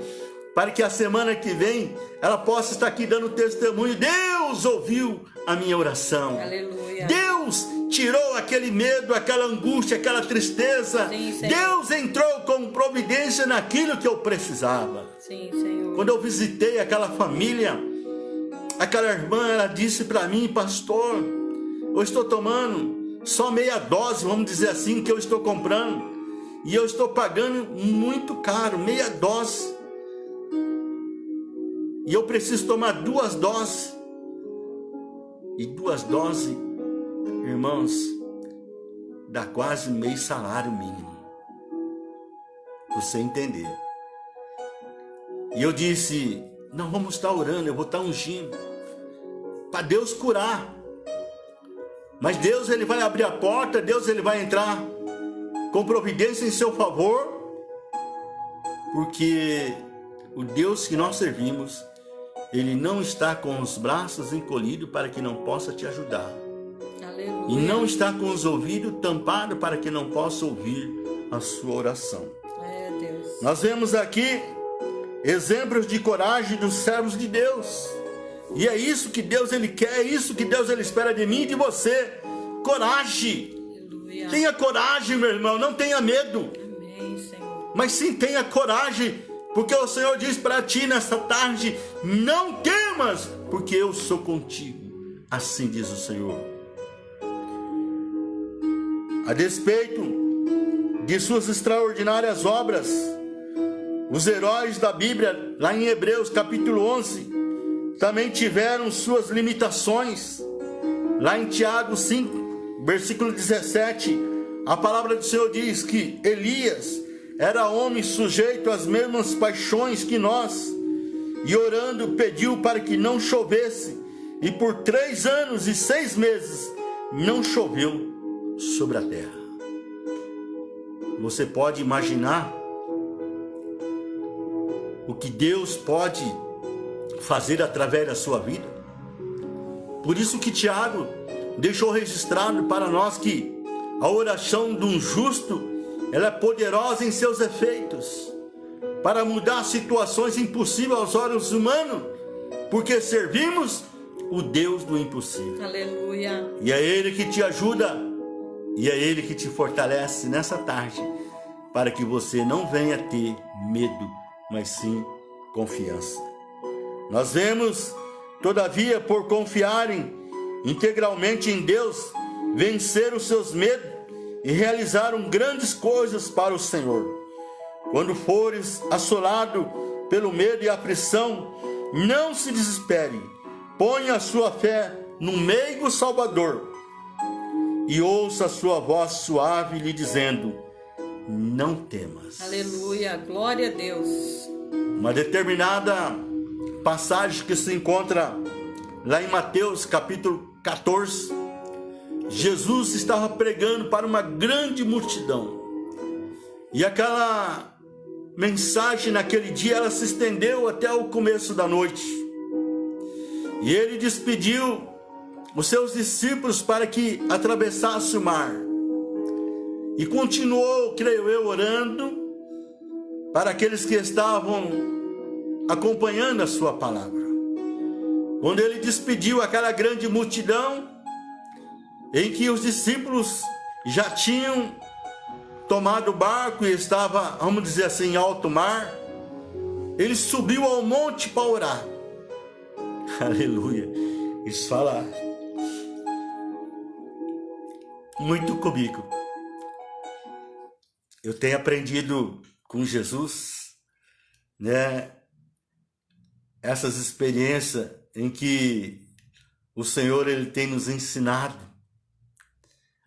para que a semana que vem ela possa estar aqui dando testemunho. Deus ouviu a minha oração. Aleluia. Deus tirou aquele medo, aquela angústia, aquela tristeza. Sim, Senhor. Deus entrou com providência naquilo que eu precisava. Sim, Senhor. Quando eu visitei aquela família, aquela irmã, ela disse para mim: pastor, eu estou tomando só meia dose, vamos dizer assim, que eu estou comprando, e eu estou pagando muito caro, meia dose, e eu preciso tomar 2 doses, e 2 doses, irmãos, dá quase meio salário mínimo, para você entender. E eu disse: não, vamos estar orando, eu vou estar ungindo, para Deus curar. Mas Deus, ele vai abrir a porta, Deus, ele vai entrar com providência em seu favor, porque o Deus que nós servimos, ele não está com os braços encolhidos para que não possa te ajudar. Aleluia. E não está com os ouvidos tampados para que não possa ouvir a sua oração. É, Deus. Nós vemos aqui exemplos de coragem dos servos de Deus. E é isso que Deus, ele quer, é isso que Deus, ele espera de mim e de você. Coragem. Aleluia. Tenha coragem, meu irmão, não tenha medo. Amém, Senhor. Mas sim tenha coragem, porque o Senhor diz para ti nessa tarde: não temas, porque eu sou contigo. Assim diz o Senhor. A despeito de suas extraordinárias obras, os heróis da Bíblia, lá em Hebreus capítulo 11, também tiveram suas limitações. Lá em Tiago 5, versículo 17, a palavra do Senhor diz que Elias era homem sujeito às mesmas paixões que nós, e orando pediu para que não chovesse, e por 3 anos e 6 meses não choveu sobre a terra. Você pode imaginar o que Deus pode fazer através da sua vida? Por isso que Tiago deixou registrado para nós que a oração de um justo, ela é poderosa em seus efeitos, para mudar situações impossíveis aos olhos humanos, porque servimos o Deus do impossível. Aleluia. E é Ele que te ajuda, e é Ele que te fortalece nessa tarde, para que você não venha ter medo, mas sim confiança. Nós vemos, todavia, por confiarem integralmente em Deus, vencer os seus medos e realizaram grandes coisas para o Senhor. Quando fores assolado pelo medo e aflição, não se desespere, ponha a sua fé no meigo Salvador e ouça a sua voz suave lhe dizendo: não temas. Aleluia. Glória a Deus. Uma determinada passagem que se encontra lá em Mateus capítulo 14, Jesus estava pregando para uma grande multidão, e aquela mensagem naquele dia, ela se estendeu até o começo da noite, e ele despediu os seus discípulos para que atravessasse o mar, e continuou, creio eu, orando para aqueles que estavam acompanhando a sua palavra. Quando ele despediu aquela grande multidão, em que os discípulos já tinham tomado o barco e estava, vamos dizer assim, em alto mar, ele subiu ao monte para orar. Aleluia. Isso fala muito comigo. Eu tenho aprendido com Jesus, né, essas experiências em que o Senhor, ele tem nos ensinado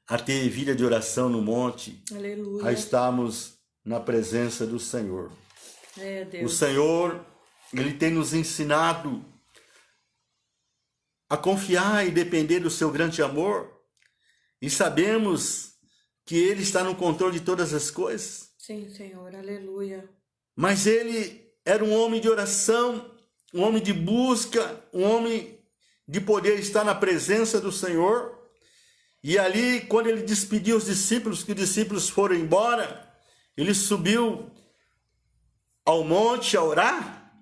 a ter vida de oração no monte, Aleluia. a estarmos na presença do Senhor. Deus. O Senhor, Ele tem nos ensinado a confiar e depender do seu grande amor, e sabemos que Ele está no controle de todas as coisas. Sim, Senhor, aleluia. Mas Ele era um homem de oração, um homem de busca, um homem de poder estar na presença do Senhor. E ali, quando Ele despediu os discípulos, que os discípulos foram embora, Ele subiu ao monte a orar.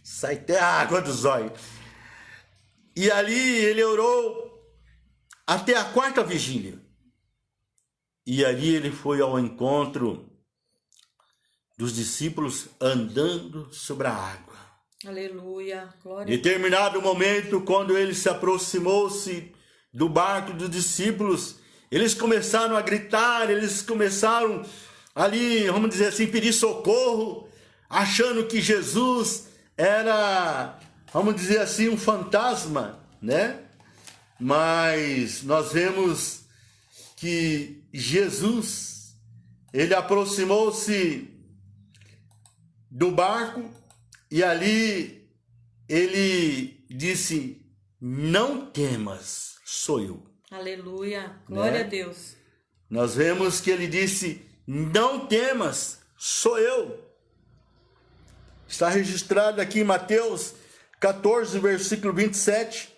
Sai até a água dos olhos. E ali Ele orou até a 4ª vigília. E ali Ele foi ao encontro dos discípulos andando sobre a água. Aleluia, glória. Em determinado momento, quando Ele se aproximou-se do barco dos discípulos, eles começaram a gritar, eles começaram ali, vamos dizer assim, pedir socorro, achando que Jesus era, vamos dizer assim, um fantasma, né? Mas nós vemos que Jesus, Ele aproximou-se do barco e ali Ele disse: não temas, sou eu. Aleluia, glória Né? a Deus. Nós vemos que Ele disse: não temas, sou eu. Está registrado aqui em Mateus 14, versículo 27,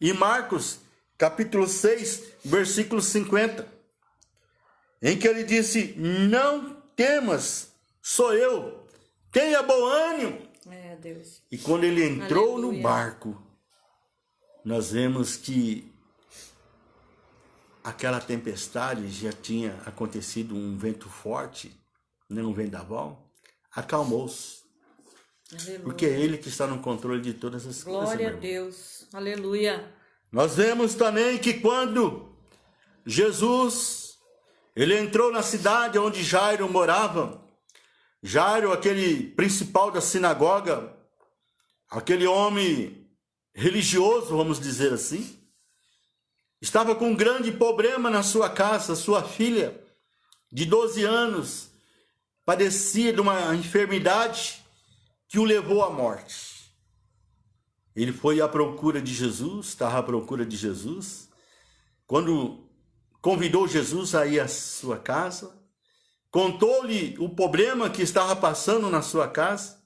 e Marcos, capítulo 6, versículo 50, em que Ele disse: não temas, sou eu, tenha bom ânimo. Deus. E quando Ele entrou Aleluia. no barco, nós vemos que aquela tempestade, já tinha acontecido um vento forte, né, um vendaval, acalmou-se. Aleluia. Porque é Ele que está no controle de todas as coisas. Glória a meu irmão. Deus. Aleluia. Nós vemos também que quando Jesus, Ele entrou na cidade onde Jairo morava, Jairo, aquele principal da sinagoga, aquele homem religioso, vamos dizer assim, estava com um grande problema na sua casa. Sua filha, de 12 anos, padecia de uma enfermidade que o levou à morte. Ele foi à procura de Jesus, estava à procura de Jesus, quando convidou Jesus a ir à sua casa, contou-lhe o problema que estava passando na sua casa,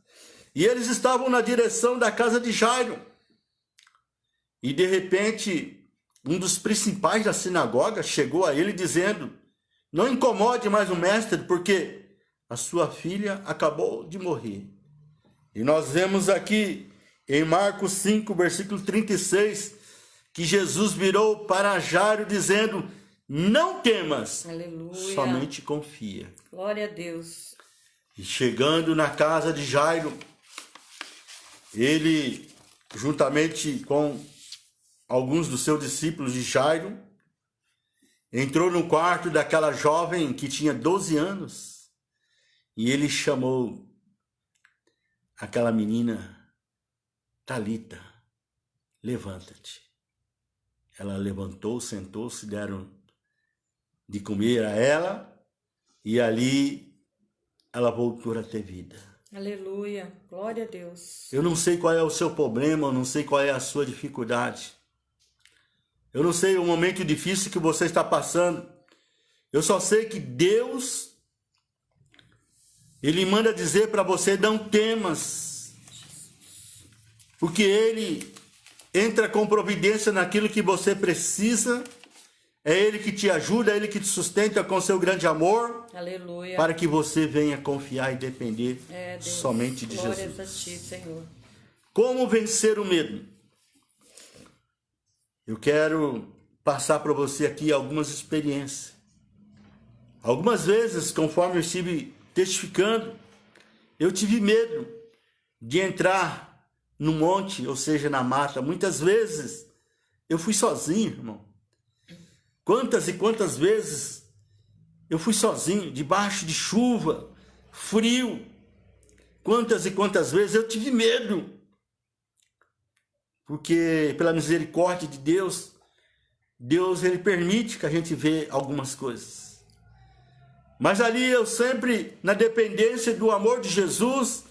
e eles estavam na direção da casa de Jairo. E de repente, um dos principais da sinagoga chegou a ele dizendo: não incomode mais o mestre, porque a sua filha acabou de morrer. E nós vemos aqui em Marcos 5, versículo 36, que Jesus virou para Jairo dizendo: não temas, Aleluia. somente confia. Glória a Deus. E chegando na casa de Jairo, ele, juntamente com alguns dos seus discípulos de Jairo, entrou no quarto daquela jovem que tinha 12 anos e ele chamou aquela menina: Talita, levanta-te. Ela levantou, sentou-se, deram de comer a ela e ali ela voltou a ter vida. Aleluia. Glória a Deus. Eu não sei qual é o seu problema, eu não sei qual é a sua dificuldade. Eu não sei o momento difícil que você está passando. Eu só sei que Deus, Ele manda dizer para você: não temas. Porque Ele entra com providência naquilo que você precisa. É Ele que te ajuda, é Ele que te sustenta com seu grande amor. Aleluia. Para que você venha confiar e depender Deus. somente de Glórias Jesus. a ti, Senhor. Como vencer o medo? Eu quero passar para você aqui algumas experiências. Algumas vezes, conforme eu estive testificando, eu tive medo de entrar no monte, ou seja, na mata. Muitas vezes eu fui sozinho, irmão. Quantas e quantas vezes eu fui sozinho, debaixo de chuva, frio. Quantas e quantas vezes eu tive Deus, ele permite que a gente vê algumas coisas. Mas ali eu sempre, na dependência do amor de Jesus,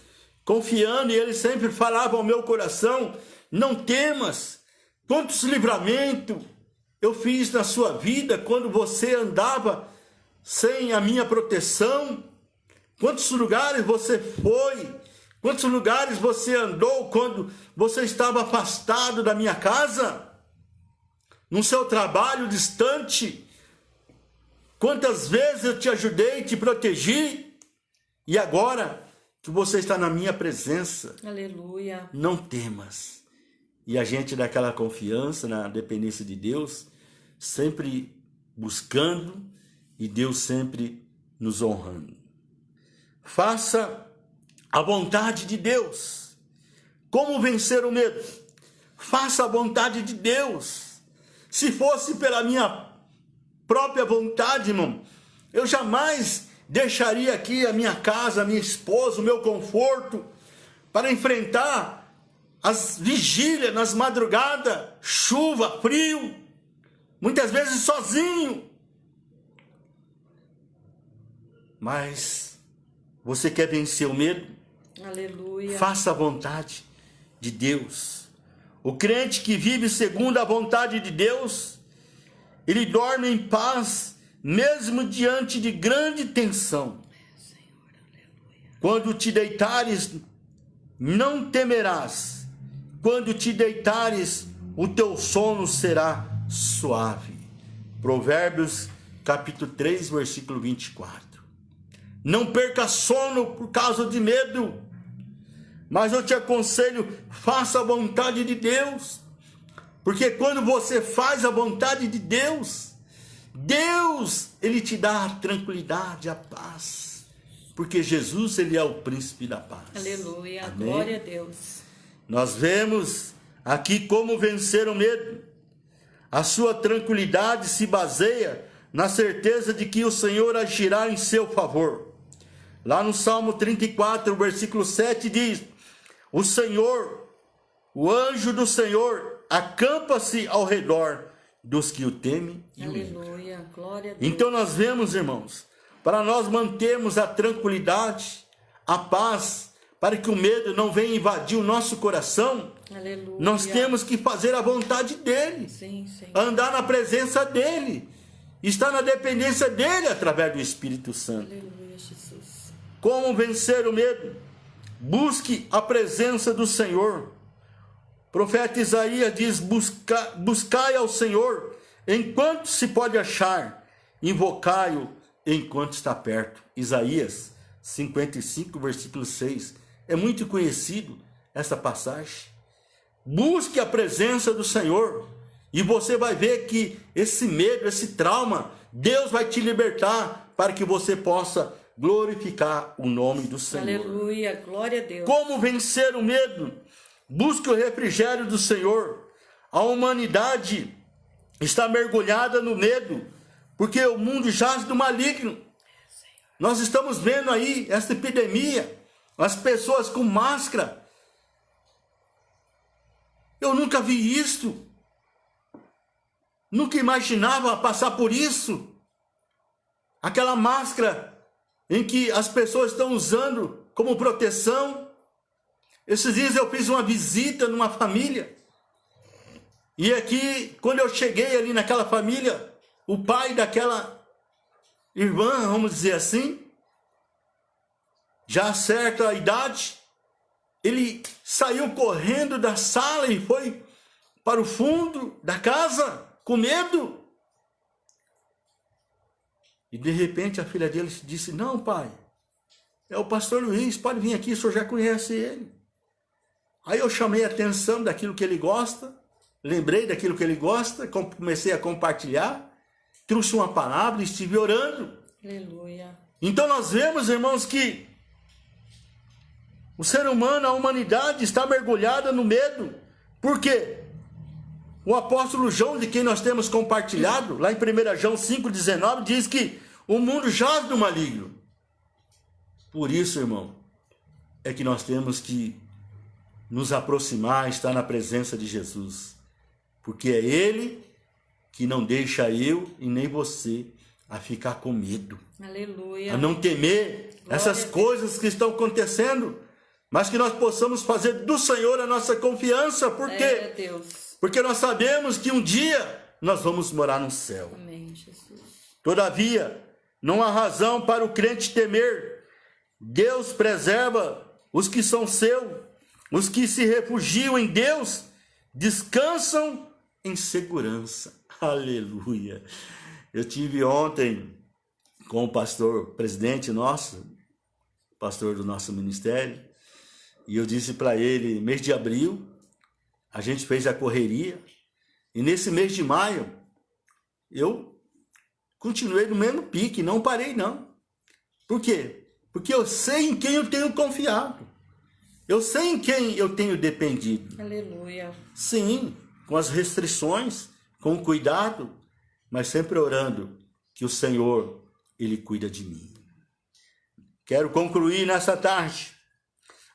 confiando, e ele sempre falava ao meu coração, não temas. Quantos livramentos eu fiz na sua vida quando você andava sem a minha proteção? Quantos lugares você foi? Quantos lugares você andou quando você estava afastado da minha casa? No seu trabalho distante? Quantas vezes eu te ajudei, te protegi? E agora que você está na minha presença, Aleluia. não temas. E a gente daquela confiança na dependência de Deus, sempre buscando e Deus sempre nos honrando. Faça a vontade de Deus. Como vencer o medo? Faça a vontade de Deus. Se fosse pela minha própria vontade, irmão, eu jamais deixaria aqui a minha casa, a minha esposa, o meu conforto, para enfrentar as vigílias nas madrugadas, chuva, frio, muitas vezes sozinho. Mas você quer vencer o medo? Aleluia. Faça a vontade de Deus. O crente que vive segundo a vontade de Deus, ele dorme em paz, mesmo diante de grande tensão. Quando te deitares, não temerás. Quando te deitares, o teu sono será suave. Provérbios, capítulo 3, versículo 24. Não perca sono por causa de medo, mas eu te aconselho, faça a vontade de Deus, porque quando você faz a vontade de Deus, Deus, ele te dá a tranquilidade, a paz, porque Jesus, ele é o príncipe da paz. Aleluia, Amém? glória a Deus. Nós vemos aqui como vencer o medo. A sua tranquilidade se baseia na certeza de que o Senhor agirá em seu favor. Lá no Salmo 34, versículo 7 diz: o Senhor, o anjo do Senhor, acampa-se ao redor dos que o temem e o livra. Aleluia, glória a Deus. Então nós vemos, irmãos, para nós mantermos a tranquilidade, a paz, para que o medo não venha invadir o nosso coração, Aleluia. nós temos que fazer a vontade dele, Sim, sim. andar na presença dele, estar na dependência dele através do Espírito Santo. Aleluia, Jesus. Como vencer o medo? Busque a presença do Senhor. O profeta Isaías diz: buscai ao Senhor enquanto se pode achar, invocai-o enquanto está perto. Isaías 55, versículo 6. É muito conhecido essa passagem. Busque a presença do Senhor e você vai ver que esse medo, esse trauma, Deus vai te libertar para que você possa glorificar o nome do Senhor. Aleluia, glória a Deus. Como vencer o medo? Busque o refrigério do Senhor. A humanidade está mergulhada no medo, porque o mundo jaz do maligno. Nós estamos vendo aí essa epidemia, as pessoas com máscara. Eu nunca vi isso. Nunca imaginava passar por isso. Aquela máscara em que as pessoas estão usando como proteção. Esses dias eu fiz uma visita numa família. E aqui, quando eu cheguei ali naquela família, o pai daquela irmã, vamos dizer assim, já a certa idade, ele saiu correndo da sala e foi para o fundo da casa, com medo. E de repente a filha dele disse: não, pai, é o pastor Luiz, pode vir aqui, o senhor já conhece ele. Aí eu chamei a atenção daquilo que ele gosta, lembrei daquilo que ele gosta, comecei a compartilhar, trouxe uma palavra e estive orando. Aleluia. Então nós vemos, irmãos, que o ser humano, a humanidade está mergulhada no medo. Por quê? O apóstolo João, de quem nós temos compartilhado, lá em 1 João 5,19, diz que o mundo jaz do maligno. Por isso, irmão, é que nós temos que nos aproximar, estar na presença de Jesus. Porque é Ele que não deixa eu e nem você a ficar com medo. Aleluia. A não temer essas coisas que estão acontecendo, mas que nós possamos fazer do Senhor a nossa confiança. Por quê? Deus. Porque nós sabemos que um dia nós vamos morar no céu. Amém, Jesus. Todavia, não há razão para o crente temer. Deus preserva os que são seus. Os que se refugiam em Deus descansam em segurança. Aleluia. Eu tive ontem com o pastor, presidente nosso, pastor do nosso ministério, e eu disse para ele, mês de abril, a gente fez a correria, e nesse mês de maio, eu continuei no mesmo pique, não parei não. Por quê? Porque eu sei em quem eu tenho confiado. Eu sei em quem eu tenho dependido. Aleluia. Sim, com as restrições, com o cuidado, mas sempre orando que o Senhor, Ele cuida de mim. Quero concluir nessa tarde.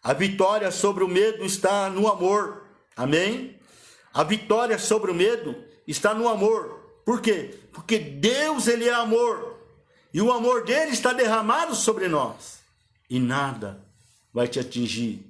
A vitória sobre o medo está no amor. Amém? A vitória sobre o medo está no amor. Por quê? Porque Deus, Ele é amor. E o amor dele está derramado sobre nós. E nada vai te atingir.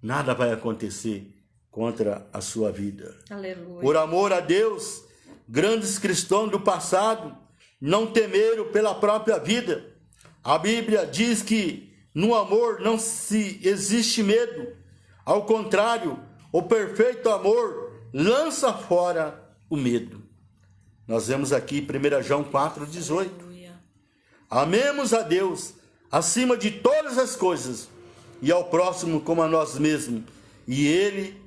Nada vai acontecer contra a sua vida. Aleluia. Por amor a Deus, grandes cristãos do passado não temeram pela própria vida. A Bíblia diz que no amor não se existe medo. Ao contrário, o perfeito amor lança fora o medo. Nós vemos aqui 1 João 4,18. Aleluia. Amemos a Deus acima de todas as coisas e ao próximo como a nós mesmos, e Ele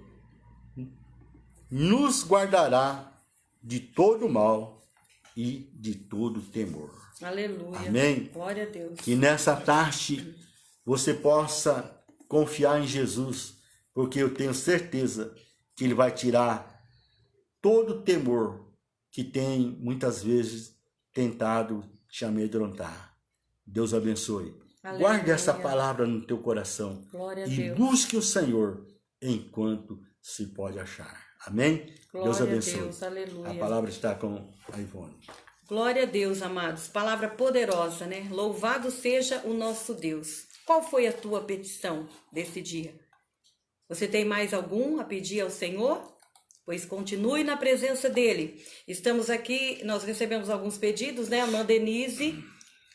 nos guardará de todo mal e de todo temor. Aleluia. Amém? Glória a Deus. Que nessa tarde você possa confiar em Jesus, porque eu tenho certeza que Ele vai tirar todo o temor que tem muitas vezes tentado te amedrontar. Deus abençoe. Aleluia. Guarde essa palavra no teu coração. Glória a E Deus. busque o Senhor enquanto se pode achar. Amém? Glória Deus abençoe. a Deus. Aleluia. A palavra está com a Ivone. Glória a Deus, amados. Palavra poderosa, né? Louvado seja o nosso Deus. Qual foi a tua petição desse dia? Você tem mais algum a pedir ao Senhor? Pois continue na presença dele. Estamos aqui, nós recebemos alguns pedidos, né? A irmã Denise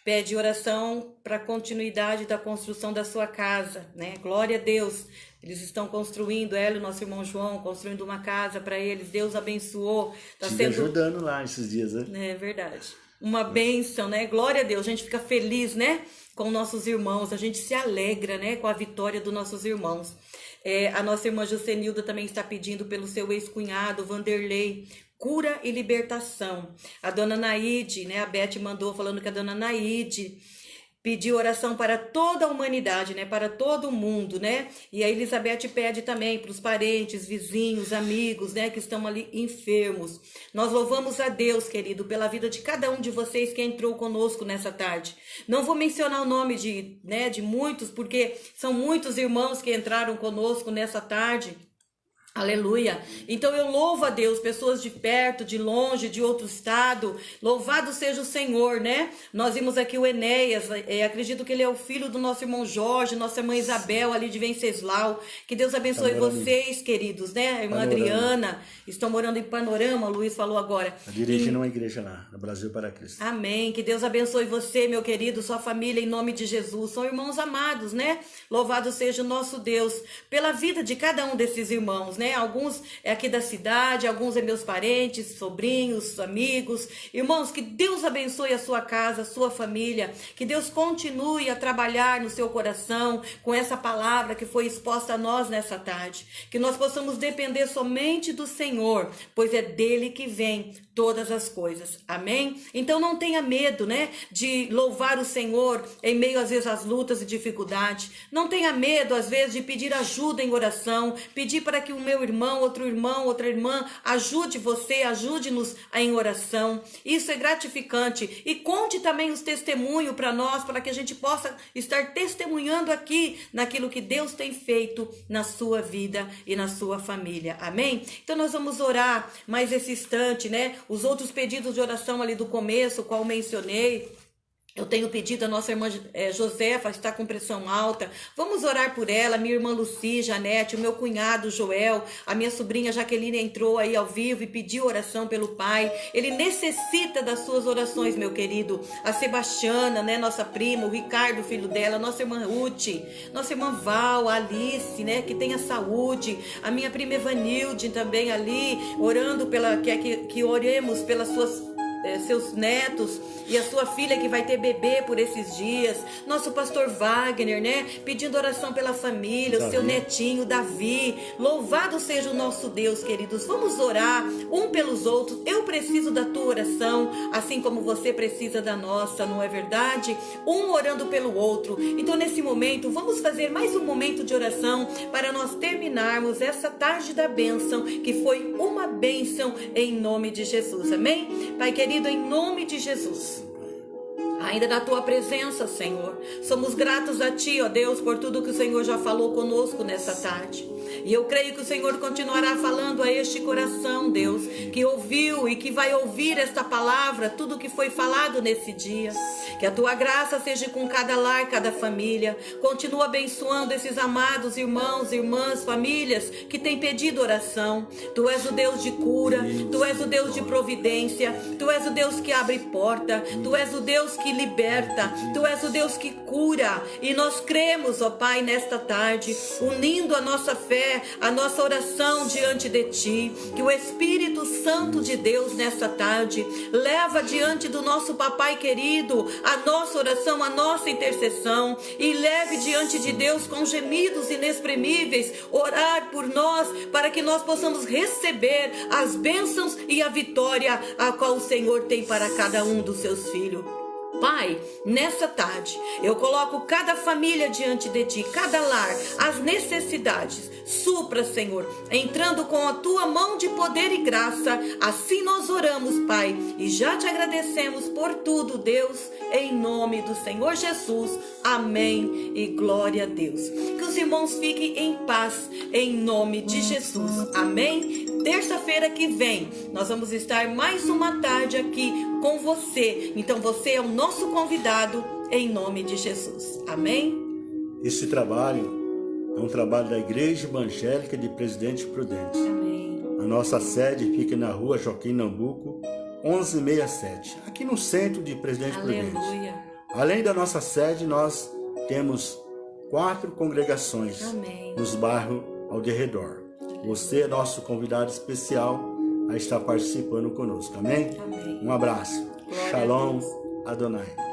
pede oração para a continuidade da construção da sua casa, né? Glória a Deus. Eles estão construindo, ela e o nosso irmão João, construindo uma casa para eles. Deus abençoou. Está Estive sendo ajudando lá esses dias, né? É verdade. Uma bênção, né? Glória a Deus. A gente fica feliz, né? Com nossos irmãos. A gente se alegra, né? Com a vitória dos nossos irmãos. A nossa irmã Josenilda também está pedindo pelo seu ex-cunhado, Vanderlei, cura e libertação. A dona Naide, né? A Beth mandou falando que a dona Naide pediu oração para toda a humanidade, né? Para todo mundo, né? E a Elizabeth pede também para os parentes, vizinhos, amigos, né? Que estão ali enfermos. Nós louvamos a Deus, querido, pela vida de cada um de vocês que entrou conosco nessa tarde. Não vou mencionar o nome de muitos, porque são muitos irmãos que entraram conosco nessa tarde. Aleluia. Então eu louvo a Deus, pessoas de perto, de longe, de outro estado. Louvado seja o Senhor, né? Nós vimos aqui o Enéas, acredito que ele é o filho do nosso irmão Jorge, nossa irmã Isabel ali de Venceslau. Que Deus abençoe vocês, queridos, né? A irmã Adriana, estão morando em Panorama, o Luiz falou agora. Dirigindo uma igreja lá, no Brasil para Cristo. Amém. Que Deus abençoe você, meu querido, sua família, em nome de Jesus. São irmãos amados, né? Louvado seja o nosso Deus pela vida de cada um desses irmãos, né? Alguns é aqui da cidade, alguns é meus parentes, sobrinhos, amigos. Irmãos, que Deus abençoe a sua casa, a sua família. Que Deus continue a trabalhar no seu coração com essa palavra que foi exposta a nós nessa tarde. Que nós possamos depender somente do Senhor, pois é dele que vem todas as coisas. Amém? Então não tenha medo, né? De louvar o Senhor em meio às vezes às lutas e dificuldades. Não tenha medo às vezes de pedir ajuda em oração, pedir para que o meu irmão, outra irmã, ajude você, ajude-nos em oração. Isso é gratificante. E conte também os testemunhos para nós, para que a gente possa estar testemunhando aqui naquilo que Deus tem feito na sua vida e na sua família. Amém? Então nós vamos orar mais esse instante, né? Os outros pedidos de oração ali do começo, qual mencionei. Eu tenho pedido a nossa irmã Josefa, está com pressão alta. Vamos orar por ela, minha irmã Luci, Janete, o meu cunhado Joel, a minha sobrinha Jaqueline entrou aí ao vivo e pediu oração pelo pai. Ele necessita das suas orações, meu querido. A Sebastiana, né, nossa prima, o Ricardo, filho dela, nossa irmã Ruth, nossa irmã Val, a Alice, né, que tenha saúde. A minha prima Evanilde também ali, orando que oremos pelas seus netos e a sua filha que vai ter bebê por esses dias. Nosso pastor Wagner, né, pedindo oração pela família, o seu netinho Davi. Louvado seja o nosso Deus, queridos. Vamos orar um pelos outros. Eu preciso da tua oração, assim como você precisa da nossa, não é verdade? Um orando pelo outro. Então nesse momento vamos fazer mais um momento de oração para nós terminarmos essa tarde da bênção, que foi uma bênção em nome de Jesus. Amém? Pai querido, em nome de Jesus, ainda na tua presença, Senhor, somos gratos a ti, ó Deus, por tudo que o Senhor já falou conosco nessa tarde. E eu creio que o Senhor continuará falando a este coração, Deus, que ouviu e que vai ouvir esta palavra, tudo que foi falado nesse dia. Que a tua graça seja com cada lar, cada família. Continua abençoando esses amados irmãos, irmãs, famílias que têm pedido oração. Tu és o Deus de cura, tu és o Deus de providência, tu és o Deus que abre porta, tu és o Deus que liberta, tu és o Deus que cura. E nós cremos, ó Pai, nesta tarde, unindo a nossa fé, a nossa oração diante de ti, que o Espírito Santo de Deus nesta tarde leva diante do nosso papai querido a nossa oração, a nossa intercessão, e leve diante de Deus com gemidos inexprimíveis, orar por nós, para que nós possamos receber as bênçãos e a vitória a qual o Senhor tem para cada um dos seus filhos. Pai, nessa tarde, eu coloco cada família diante de ti, cada lar, as necessidades. Supra, Senhor, entrando com a tua mão de poder e graça. Assim nós oramos, Pai, e já te agradecemos por tudo, Deus, em nome do Senhor Jesus. Amém e glória a Deus. Que os irmãos fiquem em paz, em nome de Jesus. Amém? Terça-feira que vem, nós vamos estar mais uma tarde aqui com você. Então você é o nosso convidado, em nome de Jesus. Amém? Esse trabalho é um trabalho da Igreja Evangélica de Presidente Prudente. Amém. A nossa sede fica na rua Joaquim Nabuco, 1167, aqui no centro de Presidente Prudente. Aleluia. Além da nossa sede, nós temos 4 congregações Amém. nos bairros ao derredor. Você é nosso convidado especial a estar participando conosco. Amém? Amém. Um abraço. Glória a Shalom Deus. Adonai.